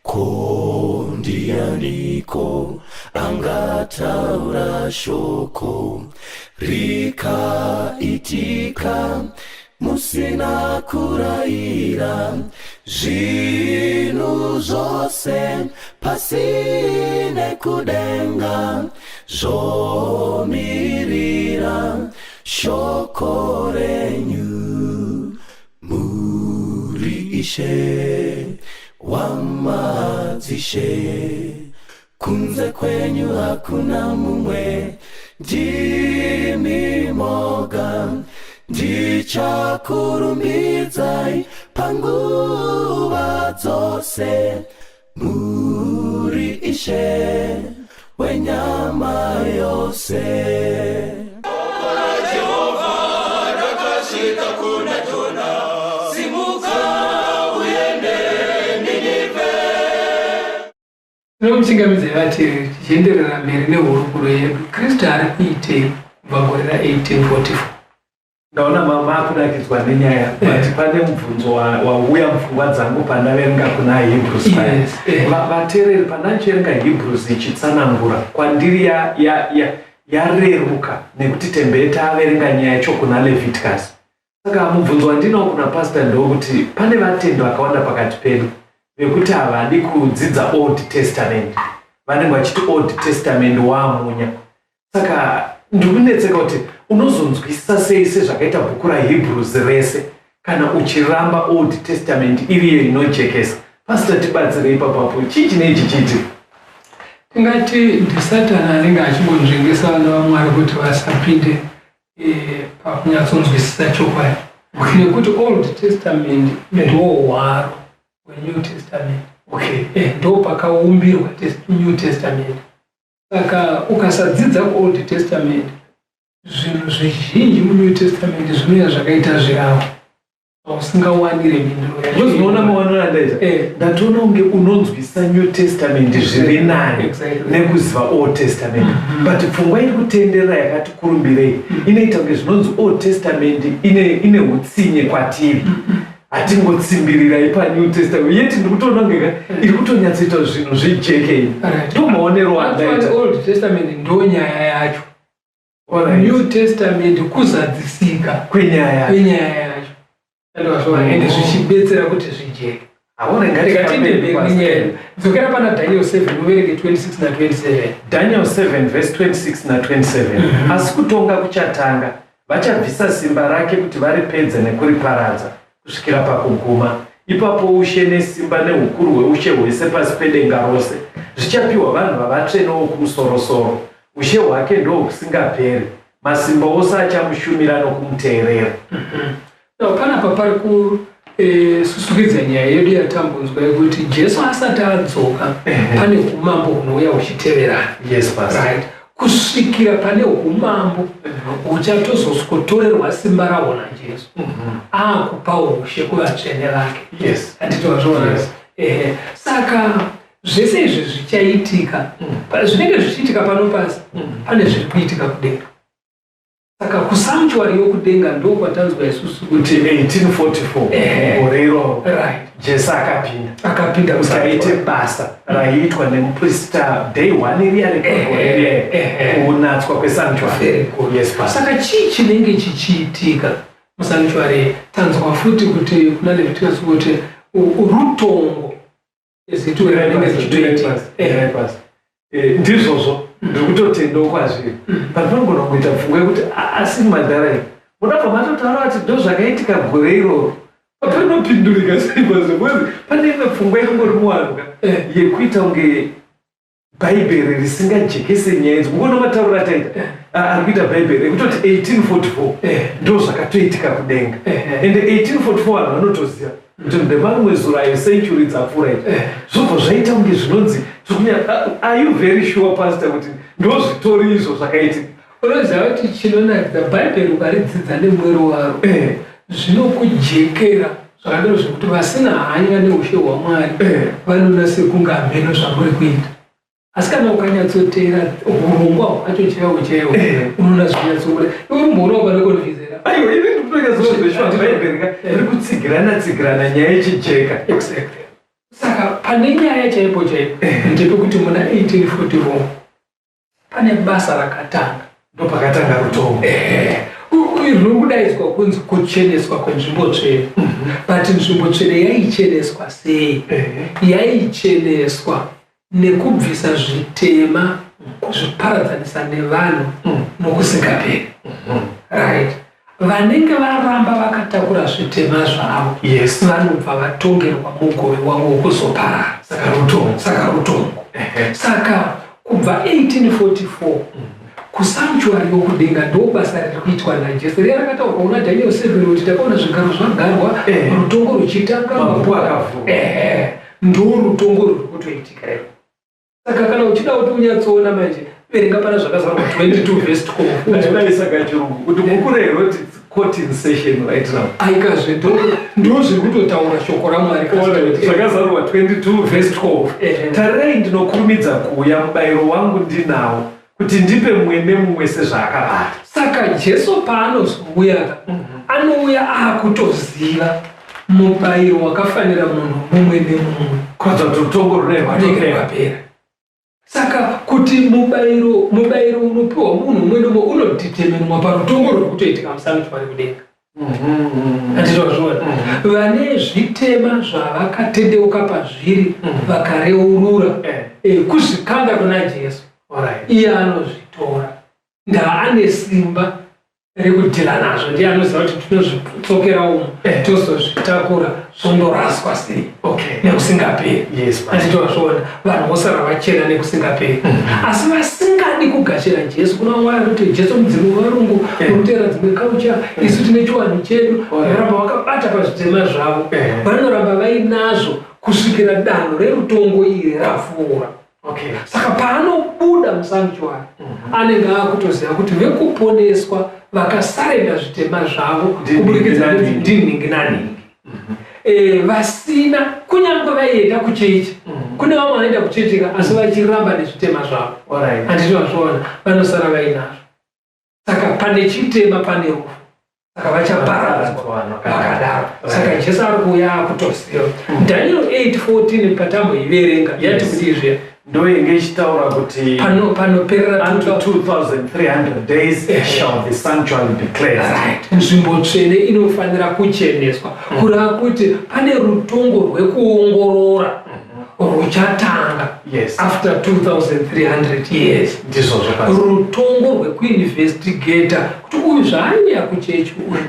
Speaker 3: Ko ndianiko angataura shoko rikaitika musina kurayira? Zvinhu zvose pasi nekudenga zvomirira shoko renyu. Muri Ishe wamadzishe, kunze kwenyu hakuna mumwe. Ndimi moga ndichakurumbidzai panguva dzose muri ishe wenyama yose. Jehova rakashika kuna Jona, simuka uende Ninive.
Speaker 1: Nomuchingamidzi vatiri tichienderera mberi nehurukuro yedu. Kristu ari kuitei kubva gore ra1844.
Speaker 2: Ndaona mama akudakidzwa nenyaya kuti pane mubvunzo wauya mupfungwa dzangu pandaverenga kuna Hebrews. Vateereri pandachiverenga Hebrews ichitsanangura kwandiri yareruka nekuti tembei taverenga nyaya yacho kuna Leviticus. Saka mubvunzo wandinawo kuna pastor ndokuti pane vatendo vakawanda pakati pedu vekuti havadi kudzidza Old Testament, vanenge vachiti Old Testament waamunya. Saka ndikunetseka kuti unozonzwisisa sei sezvakaita bhuku raHebrews rese kana uchiramba Old Testament iriyo inojekesa. Pastor, tibatsirei ipapo, chii chinenge chichiitika?
Speaker 1: Tingati ndiSatani anenge achimbonzvengesa vana vaMwari kuti vasapinde pakunyatsonzwisisa chokwadi. Nekuti Old Testament ndiwo hwaro hweNew Testament. Ndo pakaumbirwa New Testament. Saka ukasadzidza kuOld Testament, zvinhu zvizhinji muNew Testament zvinouya zvakaita zvirawo usingawanire minduro yacho.
Speaker 2: Unoona mawaniro andaita ndatoona unge unonzwisisa New Testament zviri nani nekuziva Old Testament. But pfungwa iri kutenderera yakati kurumbirei inoita kunge zvinonzi Old Testament ine hutsinye kwatiri. Hatingotsimbirirai paNew Testament yeti ndikutoona kunge iri kutonyatsoita zvinhu zvijekei. Ndo maonero andaita.
Speaker 1: Old Testament ndo nyaya yacho. New Testament kuzadzisika
Speaker 2: kwenyaya yacho.
Speaker 1: Ende zvichibetsera kuti zvijeke.
Speaker 2: Aona ngati
Speaker 1: dzokera pana Daniel 7 uverenge 26 na 27.
Speaker 2: Daniel 7 verse 26 na 27. Asi kutonga kuchatanga, vachabvisa simba rake kuti varipedze nekuriparadza kusvikira pakuguma. Ipapo ushe nesimba nehukuru hweushe hwese pasi pedenga rose zvichapiwa vanhu vavatsvenewo kumusorosoro. Ushe hwake ndo husingaperi, masimba ose achamushumira nokumuteerera.
Speaker 1: Panapa pari kususukidza nyaya yedu yatambunzwa yekuti Jesu asati adzoka pane umambo hunouya huchiteverana.
Speaker 2: Yes, Pastor.
Speaker 1: Right. Kusvikira pane umambo huchatozosikotorerwa simba rawo naJesu akupa ushe kuvatsvene vake.
Speaker 2: Yes.
Speaker 1: Handitozvona. Saka zvese izvi zvichaitika, zvinenge zvichiitika pano pasi, pane zviri kuitika kudenga. Saka kusanctuary yokudenga ndo kwatanzwa isusu kuti
Speaker 2: 1844 gore iroro Jesu akapinda kuti aite basa raiitwa nemuprista day 1 iriya rekagore kunatswa kwesanctuary.
Speaker 1: Saka chii chinenge chichiitika musanctuary? Tanzwa futi kuti kuna Leviticus kuti rutongo ezvitu rinenge zichitoitika.
Speaker 2: Ndizvozvo ndikutotenda kwazviri. Panogona kuita pfungwa yekuti asi madhara munabva matotaura kuti ndo zvakaitika gore iroro. Panopindurika sei pazvimwezi? Pane imwe pfungwa ingori muwanwa yekuita kunge bhaibheri risingajekese nyaya idzi. Muona matauro ataita ari kuita bhaibheri ekutoti 1844 ndo zvakatoitika kudenga. Ende 1844 vanhu vanotoziva kuti ndemamwe mwezuro ayo century dzapfuura idzi. Zvobva zvaita kunge zvinonzi are you very sure, Pastor, kuti ndo zvitori izvo zvakaitika?
Speaker 1: Unoziva kuti chinonakidza bhaibheri ukaridzidza nemwero waro zvinokujekera zvakadaro zvekuti vasina hanya neushe hwaMwari vanonase kunge hameno zvamuri kuita. Asi kana ukanyatsoteera urongwa hwacho chaiwo chaiwo unoona zvinyatsobuda. Iwe umboonawo panokonofizera.
Speaker 2: Aiwa, ini ndikutoita bhaibheri riri kutsigirana nyaya ichijeka.
Speaker 1: Exactly. Saka pane nyaya chaipo ndepekuti muna 1844 pane basa rakatanga.
Speaker 2: Ndo pakatanga rutongo.
Speaker 1: Rinodaidzwa kunzi kucheneswa kwenzvimbo tsvene. But nzvimbo tsvene yaicheneswa sei? Yaicheneswa nekubvisa zvitema kuzviparadzanisa nevanhu nokusingaperi. Right. Vanenge varamba vakatakura zvitema zvavo vanobva vatongerwa mugove wavo wokuzoparara. Saka rutongo. Saka kubva 1844 kusanctuary yokudenga ndobasa riri kuitwa najesu riya rakataurwa kuna Daniel 7 kuti takaona zvigaro zvagarwa rutongo ruchitanga
Speaker 2: mabhuku akavhurwa
Speaker 1: ndo rutongo ruri kutoitika rero. Saka kana uchida kuti unyatsoona manje verenga pana zvakazarwa 22 verse 12
Speaker 2: ndinoisaka chirungu kuti bhuku reroti court in session right now
Speaker 1: aikazve ndo zviri kutotaura shoko raMwari
Speaker 2: zvakazarwa 22 verse 12 tarirai ndinokurumidza kuuya mubayiro wangu ndinawo kuti ndipe mumwe nemumwe sezvaakabata.
Speaker 1: Saka Jesu paanozouya anouya akutoziva mubayiro wakafanira munhu mumwe nemumwe
Speaker 2: kuratidza kuti rutongo
Speaker 1: rwapera. Saka kuti mubayiro unopiwa munhu mumwe nemumwe unodhitemenwa parutongo ruri kutoitika musanctuary kudenga. Andizvozvona vane zvitema zvavakatendeuka pazviri vakareurura kuzvikanda kuna Jesu iye anozvitora ndaane simba rekudhila nazvo ndiye anoziva kuti tinozvitsokera umu tozozvitakura zvondoraswa sei nekusingaperi. Anditozvona vanhu vosara vachena nekusingaperi asi vasingadi kugashira Jesu kuna Mwari kuti Jesu mudzimu varungu unotera dzimwe kaucha isu tine chiwanhu chedu varamba vakabata pazvitema zvavo vanoramba vainazvo kusvikira danho rerutongo iri rapfuura. Saka paanobuda musanctuary anenge akutoziva kuti vekuponeswa vakasarenda zvitema zvavo kuburikidza ndinhingi naningi vasina kunyange vaienda kuchechi kune vamwe vanoenda kuchechika asi vachiramba nezvitema zvavo andizvazvona vanosara vainazvo. Saka pane chitema pane rufu saka vachaparadzwa vakadaro. Saka Jesu ari kuuya akutoziva. Daniel 8:14 patamboiverenga yati kuti izve
Speaker 2: ndoinge ichitaura kuti
Speaker 1: panoperera
Speaker 2: unto 2300 days shall the sanctuary be cleansed.
Speaker 1: Nzvimbo tsvene inofanira kucheneswa kureva kuti pane rutongo rwekuongorora ruchatanga after 2300 years. Rutongo rwekuinvestigata kuti uyu zvaaiya kuchechi uyu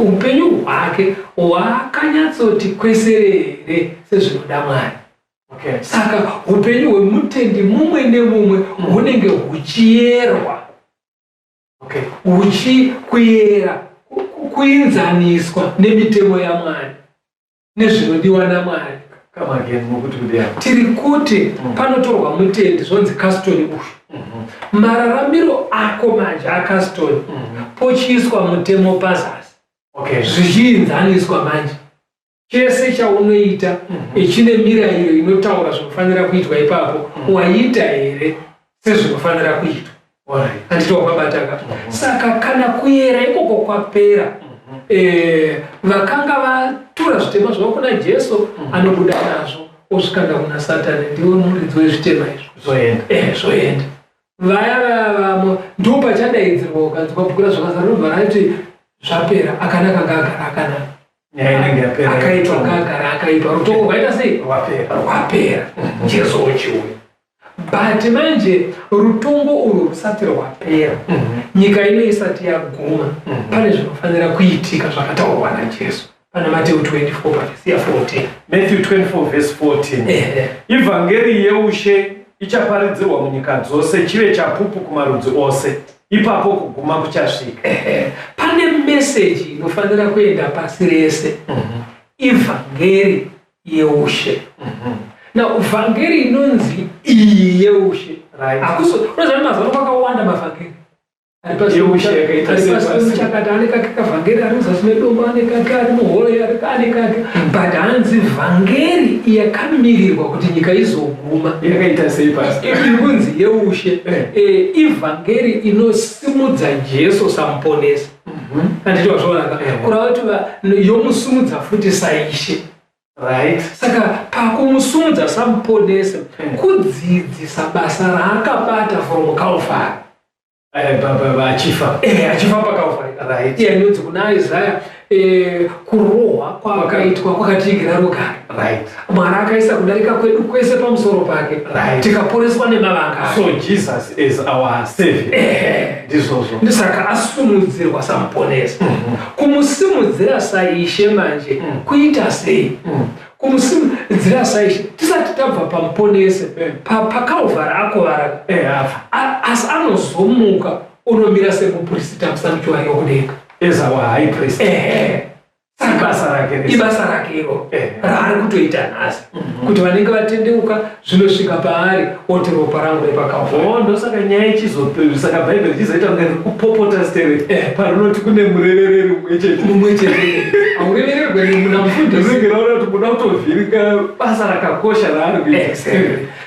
Speaker 1: upenyu hwake hwakanyatsoti kweserere sezvinoda Mwari. Saka upenyu hwemutendi mumwe nemumwe hunenge huchiyerwa huchikuyera kuinzaniswa nemitemo yaMwari nezvinodiwa naMwari. Tiri kuti panotorwa mutendi zvonzi custody uyu mararamiro ako manje acustody pochiiswa mutemo pazasi zvichiinzaniswa manje chese chaunoita chine mirayiro inotaura zvinofanira kuitwa ipapo waita here sezvinofanira kuitwa. Andito wakabataka. Saka kana kuyera ikoko kwapera vakanga vatura zvitema zvavo kuna Jesu anobuda nazvo osvikanda kuna Satani ndiwe muridzi wezvitema izvo zvoenda vaya vamo ndo pachadaidzirwa ukanzwa bhukura zvakazarwa raiti zvapera akanaka ngagara akanaka akaitwa ngagara akaitwa rutongo rwaita sei rwapera Jesu ochiuya. But manje rutongo urwu rusati rwapera nyika ino isati yaguma pane zvinofanira kuitika zvakataurwa naJesu pana Matthew 24 verse 14.
Speaker 2: Matthew 24 verse 14 ivhangeri yeushe ichaparidzirwa munyika dzose chive chapupu kumarudzi ose ipapo kuguma kuchasvika.
Speaker 1: Pane message inofanira kuenda pasi rese ivhangeri yeushe na uvhangeri inonzi iyi yeushe unozva mazano kwakawanda mavhangeri chakati anekake kavhangeri ari muzasi medombo anekake ari muhore anekake but hanzi vhangeri yakamirirwa kuti nyika izoguma
Speaker 2: yakaita sei pasi
Speaker 1: inonzi yeushe ivhangeri inosimudza Jesu samuponesi anditi wazvaonaka kurava kuti yomusumudza futi saishe. Saka pakumusumudza samuponesi kudzidzisa basa raakabata from Calvary achifa paKalvari inonzi kuna Isaya kurohwa kwakaitwa kwakatiigira rugare Mwari akaisa kudarika kwedu kwese pamusoro pake tikaporeswa nemavanga.
Speaker 2: So Jesus is our savior. Ndizvozvo
Speaker 1: ndisaka asumudzirwa samuponesi. Kumusimudzira saishe manje kuita sei kumusimudzira saishe tisati tabva pamuponese paKalvari akovara asi anozomuka unomira semuprista musanctuary yokudenga
Speaker 2: as our high priest.
Speaker 1: Ibasa rakero raari kutoita nhasi kuti vanenge vatendeuka zvinosvika paari oti ropa rangu repakafa.
Speaker 2: Ndosaka nyaya saka bhaibheri chizoita kunge kupopota stereti parinoti kune murereri
Speaker 1: mumwe chete aurevererwe muna mufundisi
Speaker 2: rinogeraona kuti muda kutovhirika basa rakakosha raari kuita.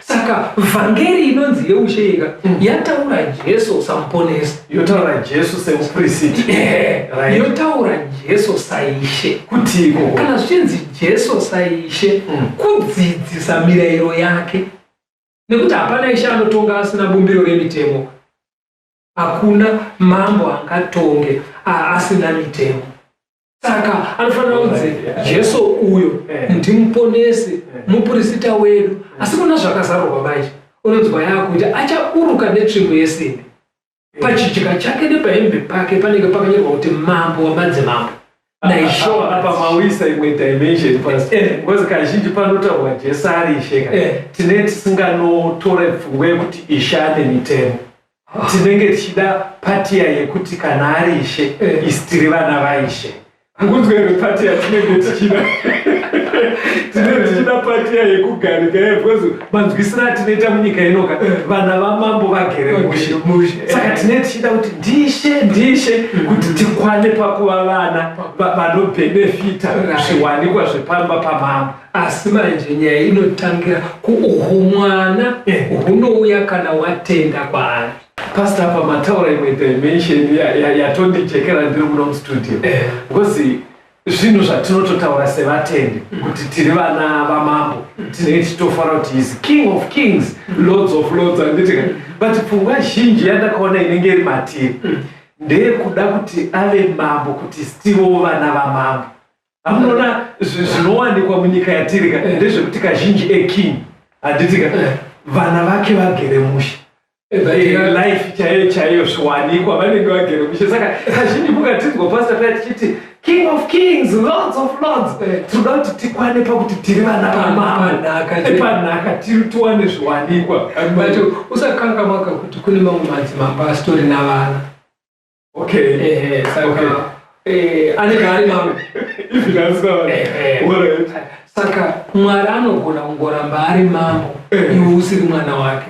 Speaker 1: Saka vhangeri inonzi yeusheka yataura Jesu samuponesi,
Speaker 2: yotaura Jesu semuprista,
Speaker 1: yotaura Jesu saishe.
Speaker 2: Kuti
Speaker 1: kana zvichinzi Jesu saishe kudzidzisa mirayiro yake, nekuti hapana ishe anotonga asina bumbiro remitemo. Hakuna mambo angatonge asina mitemo. Saka anofanira kunzi Jesu uyo ndimuponesi muprista wedu. Asi kuna zvakazarwa babaji unonzwa yakuti achauruka netsvimbo yesimbi pachijika chake nepahembe pake panenge pakanyorwa kuti mambo wamadzimambo naishowa
Speaker 2: apa mawisa imwe dimension pasi ngozi kazhinji panotaurwa Jesu ari isheka tine tisinganotora pfungwa yekuti ishe ane mitemo. Tinenge tichida patiya yekuti kana ari ishe isi tiri vana vaishe. Ngudzwe patiya tinenge tichida tichida patiya yekugarika because manzwisira tinoita munyika inoka vana vamambo vagere mushe. Saka tine tichida kuti ndishe kuti tikwane pakuva vana vanobhenefita zviwanikwa zvepamba pamambo. Asi manje nyaya inotangira kuumwana hunouya kana watenda kwaari. Pastor apa mataura imwe dimension yatondijekera ndiri muno mustudio because zvinhu zvatinototaura sevatendi kuti tiri vana vamambo tinenge tichitofanira kuti is king of kings lords of lords anditika but pfungwa zhinji yandakaona inenge iri matiri ndeyekuda kuti ave mambo kuti stivo vana vamambo. Amunoona zvinowanikwa munyika yatirika ndezvekuti kazhinji eking anditika vana vake vagere mushe. Life chaiyo zviwanikwa vanenge vagere mushe. Saka kazhinji mukatidzwa pastor paya tichiti king of kings lords of lords tinoda kuti tikwane pakuti tiri vana vamambo panhaka tiri tiwane zviwanikwa. But usakangamaka kuti kune mamwe madzimambo asitori navana. Saka anenge ari mamwe. Saka Mwari anogona kungoramba ari mambo iwe usiri mwana wake.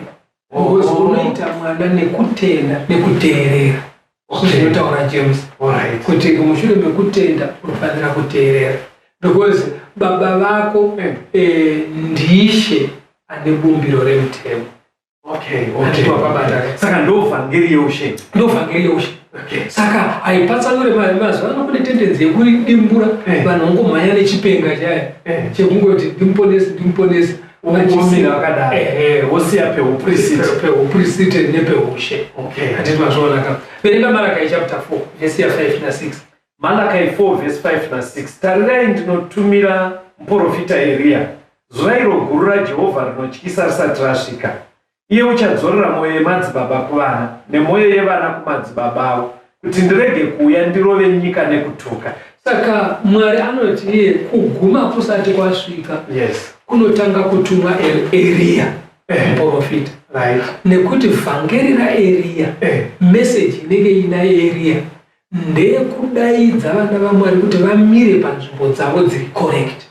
Speaker 2: Unoita mwana nekutenda nekuteerera. Zvinotaura James kuti mushure mekutenda unofanira kuteerera because baba vako ndishe ane bumbiro remutemo. Saka ndovhangeri yeushe.
Speaker 1: Saka haipatsanure mazuva ano kune tendenzi yekudimbura vanhu vangomhanya nechipenga chayo chekungoti ndimponesi
Speaker 2: ungomira vakadaro wosiya
Speaker 1: peuprisite nepeushe. Hatiti mazvaonaka. Verenga Malakai chapter 4 verse 5 na 6.
Speaker 2: Malakai 4 verse 5 na 6. Tarirai ndinotumira muprofita Eria, zuva iro guru raJehovha rinotyisa risati rasvika. Iye uchadzorera mwoyo yemadzibaba kuvana nemwoyo yevana kumadzibaba avo, kuti ndirege kuuya ndirove nyika nekutuka.
Speaker 1: Saka Mwari anoti iye kuguma kusati kwasvika kunotanga kutumwa Eria muprofita. Nekuti vhangeri raEria meseji inenge inaye Eria ndeyekudaidza vana vaMwari kuti vamire panzvimbo dzavo dziri correct.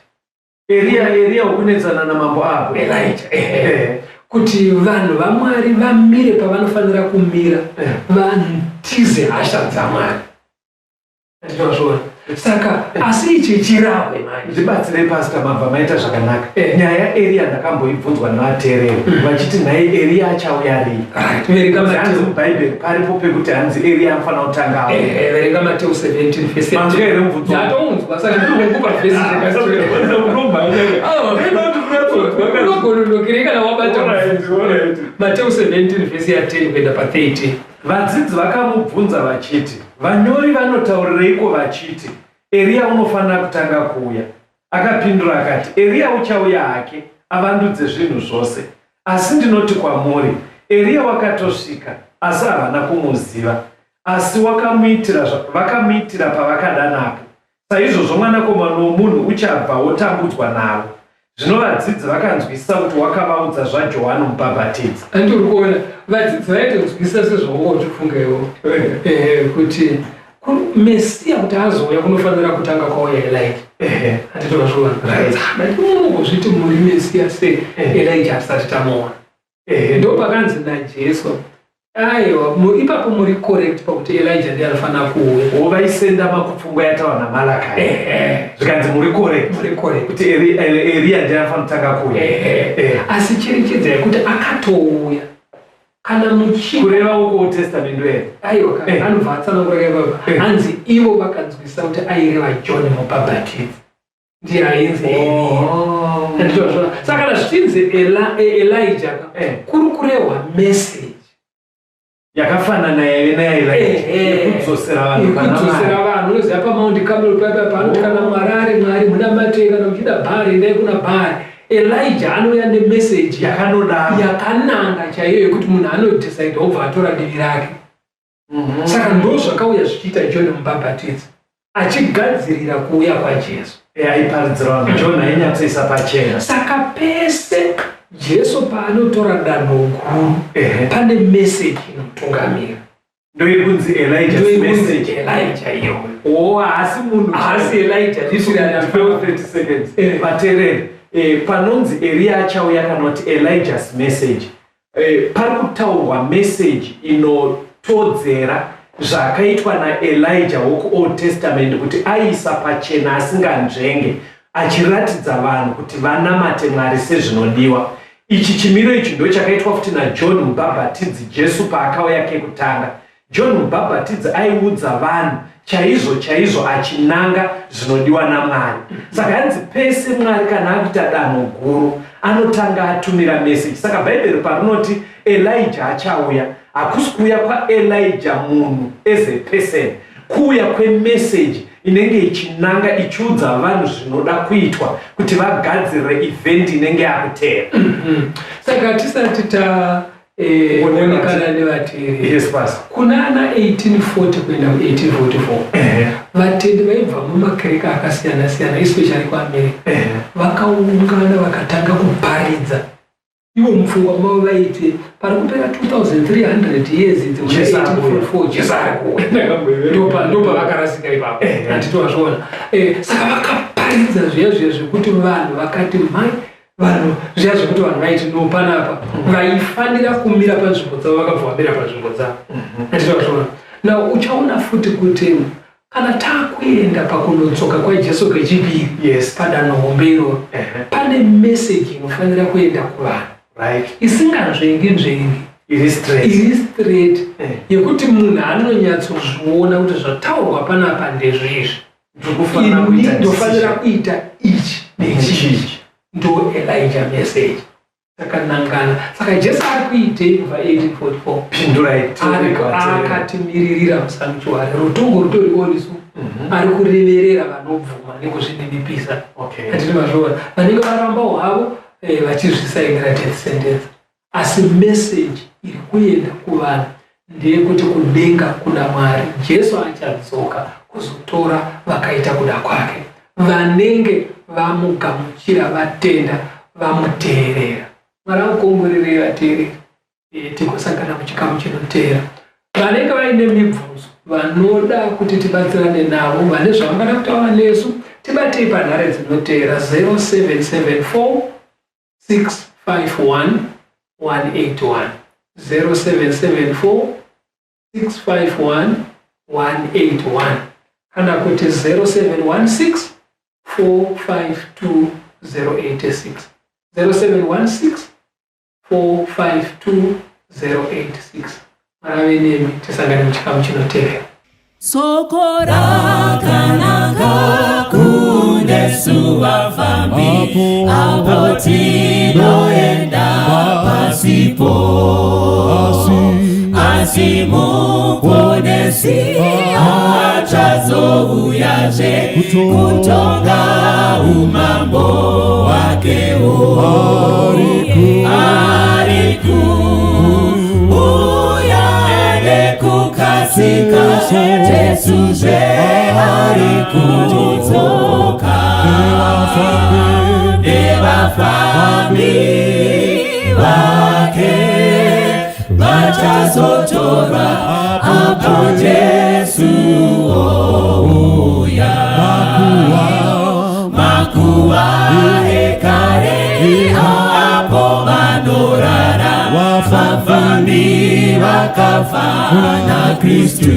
Speaker 2: Eria ukunetsana namambo avo
Speaker 1: Elijah kuti vanhu vaMwari vamire pavanofanira kumira vantize hasha dzaMwari. Ndinozvona. Saka asi ichi chirahwe manje.
Speaker 2: Ndibatsire pastor mabva maita zvakanaka. Nyaya Eria ndakamboibvunzwa navateereri vachiti naye Eria achauya rii.
Speaker 1: Verenga Mateo
Speaker 2: muBhaibheri paripo pekuti hanzi Eria anofanira kutanga.
Speaker 1: Verenga Mateo 17 verse 8.
Speaker 2: Manzwa here mubvunzo.
Speaker 1: Ndatounzwa saka ndinokupa verse zvakaswera. Unogononokereka wabata. Mateo 17 verse 10 kuenda pa13.
Speaker 2: Vadzidzi vakamubvunza vachiti, vanyori vanotaurireiko vachiti Eria unofanira kutanga kuuya? Akapindura akati, Eria uchauya hake avandudze zvinhu zvose. Asi ndinoti kwamuri, Eria wakatosvika, asi havana kumuziva. Asi vakamuitira pavakada napo. Saizvozvo mwanakomana womunhu uchabva wotambudzwa navo. Zvino vadzidzi vakanzwisisa kuti wakavaudza zvaJohani Mubhabhatidzi.
Speaker 1: Andiri kuona vadzidzi vaitozwisisa sezvaunotifungewo kuti Mesiya kuti azouya kunofanira kutanga kwauya Elijah. Handitozviona. Ndikungozviti muri Mesiya sei Elijah asati tamuona. Ndopakanzi naJesu. Aiwa, ipapo muri correct pakuti Elijah ndiye anofanira kuuya.
Speaker 2: Wovaisenda makupfungwa yataura naMalakai. Zvikanzi muri correct. Muri correct. Kuti Elia ndiye anofanira kutanga kuuya.
Speaker 1: Asi chirichidzai kuti akatouya. Kana muchi
Speaker 2: kureva uko Testament ere.
Speaker 1: Aiwa, anobva atsanangura baba. Hanzi ivo vakanzwisisa kuti aireva John Mubhabhatidzi. Ndiye ainzi Elia. Saka kana zvichinzi Elijah kuri kurehwa message
Speaker 2: yakafanana naye kudzosera vanhu
Speaker 1: unoziva paMount Carmel panoti kana Mwari munamate kana muchida bhari endai kuna bhari. Elijah anouya nemeseji yakananga chaiyo yekuti munhu anodecide obva atora divi rake. Saka ndo zvakauya zvichiita John Mubhabhatidzi achigadzirira kuuya kwaJesu.
Speaker 2: Aiparidzira vanhu John ainyatsoisa pachena.
Speaker 1: Saka pese Jesu paanotora danho guru pane meseji inotungamira.
Speaker 2: Ndoiri kunzi Elijah's message.
Speaker 1: Elijah iyo.
Speaker 2: Haasi munhu.
Speaker 1: Haasi Elijah.
Speaker 2: 30 seconds. Vateereri. Panonzi Elia achauya kana kuti Elijah's message. Pari kutaurwa message inotodzera zvakaitwa naElijah woku Old Testament kuti aisa pachena asinganzvenge achiratidza vanhu kuti vanamate Mwari sezvinodiwa. Ichi chimiro ichi ndo chakaitwa futi naJohn Mubhabhatidzi Jesu paakauya kekutanga. John Mubhabhatidzi aiudza vanhu chaizvo achinanga zvinodiwa naMwari. Saka hanzi pese Mwari kana akuita danho guru anotanga atumira message. Saka Bhaibheri parinoti Elijah achauya, hakusi kuuya kwaElijah munhu as a person, kuuya kwemessage inenge ichinanga ichiudza vanhu zvinoda kuitwa kuti vagadzirire event inenge yakutera.
Speaker 1: Saka tisati onekana nevateereri.
Speaker 2: Yes, Pastor.
Speaker 1: Kuna ana 1840 kuenda ku1844 vatendi vaibva mumakereke akasiyana-siyana especially kuAmerica vakaungana vakatanga kuparidza. Ivo mupfungwa mavo vaiti pari kupera 2300 years idzi 1844 Jesu ari kuuya. Ndopa vakarasika ipapo. Handitozviona. Saka vakaparidza zviya zvekuti vanhu vakati mai vanhu zviya zvekuti vanhu vaiti nopanapa vaifanira kumira panzvimbo dzavo vakabva vamira panzvimbo dzavo. Handitozviona. Na uchaona futi kuti kana takuenda pakunodzoka kwaJesu kechipiri padanho hombe pane message inofanira kuenda kuvanhu. Isinganzvengi iri straight yekuti munhu anonyatsozviona kuti zvataurwa panapa ndezvizvi ndofanira kuita ichi nechichi. Ndo Elijah message takanangana. Saka Jesu ari kuitei kubva 1844
Speaker 2: pindurai
Speaker 1: akatimiririra musamuchiwari rutongo rutorionisu ari kureverera vanobvuma nekuzvininipisa. Hatiri mazvova vanenge varambawo havo vachizvisainira death sentence. Asi message iri kuenda kuvanhu ndeyekuti kudenga kuna Mwari Jesu achadzoka kuzotora vakaita kuda kwake, vanenge vamugamuchira vatenda vamuteerera. Mwari akukomborerei vateereri tikusangana muchikamu chinoteera vanenge vaine mibvunzo vanoda kuti tibatsirane navo vane zvavangada kutaura nesu tibatei panhare dzinoteera 0774 651 181 0774 651 181 kana kuti 0716 452 086 0716 452 086. Marave nemi tisangane muchikamu chinoteera.
Speaker 3: Soko rakanaka kunesu vafambi apo tinoenda pasipo asi muponesi achazouyaje kutonga umambo wakewo arikukasika Jesuzve arikudzoka nevafambi wake vachazotora apo Jesu ouya. Makuwa hekare apo vanorara vafambi vakafa na Kristu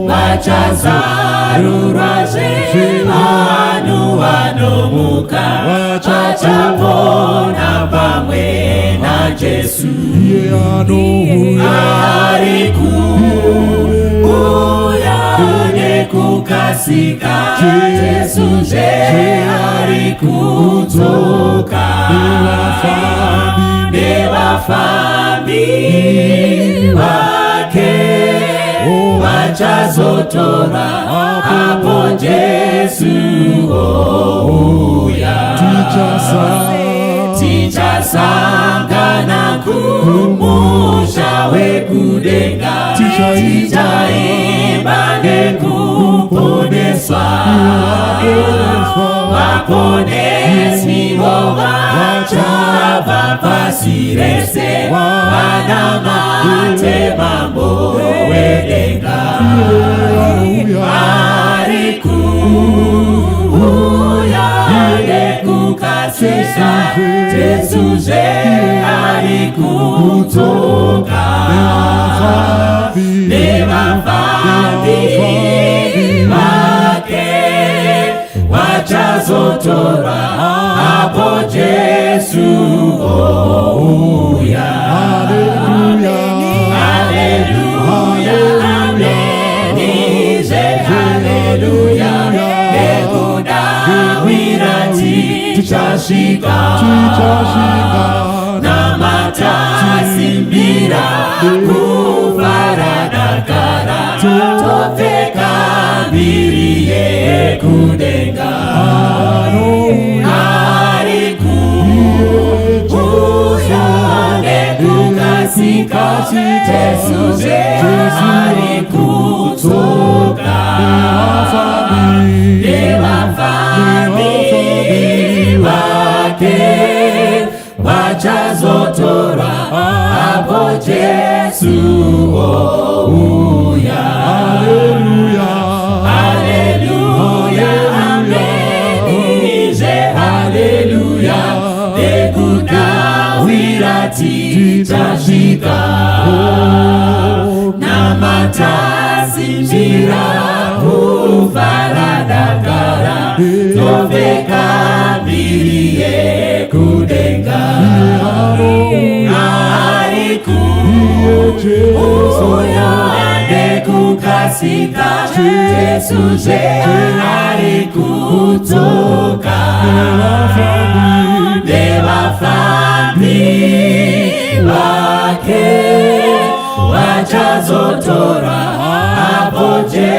Speaker 3: vachazarurwazve vanhu vanomuka vachapona pamwe na Jesu ari kuuya nekukasika Jesuzve ari kudzoka nevafambi vake vachazotora apo Jesu ouya. Tichasangana kumusha wekudenga tichaimba nekuponeswa vaponesi vachabva pasi rese vanamate mambo wedenga ari kuuya nekukasika Jesuzve ari kudzoka nevafambi vake vachazotora apo Jesu ouya. Haleluya, ameni, haleluya, nekudawira tichasvika namatasimbira kufaradakara topfeka mbiri yekudenga ari kuuya nekukasika Jesuzve ari kudzoka nevafambi vake vachazotora apo Jesu ouya. Haleluya, ameni, haleluya, nekudawira tichasvika namatasimbira kufaradakara topfeka mbiri yekudenga ari kuuya nekukasika Jesuzve ari kudzoka nevafambi vake vachazotora apo Jesu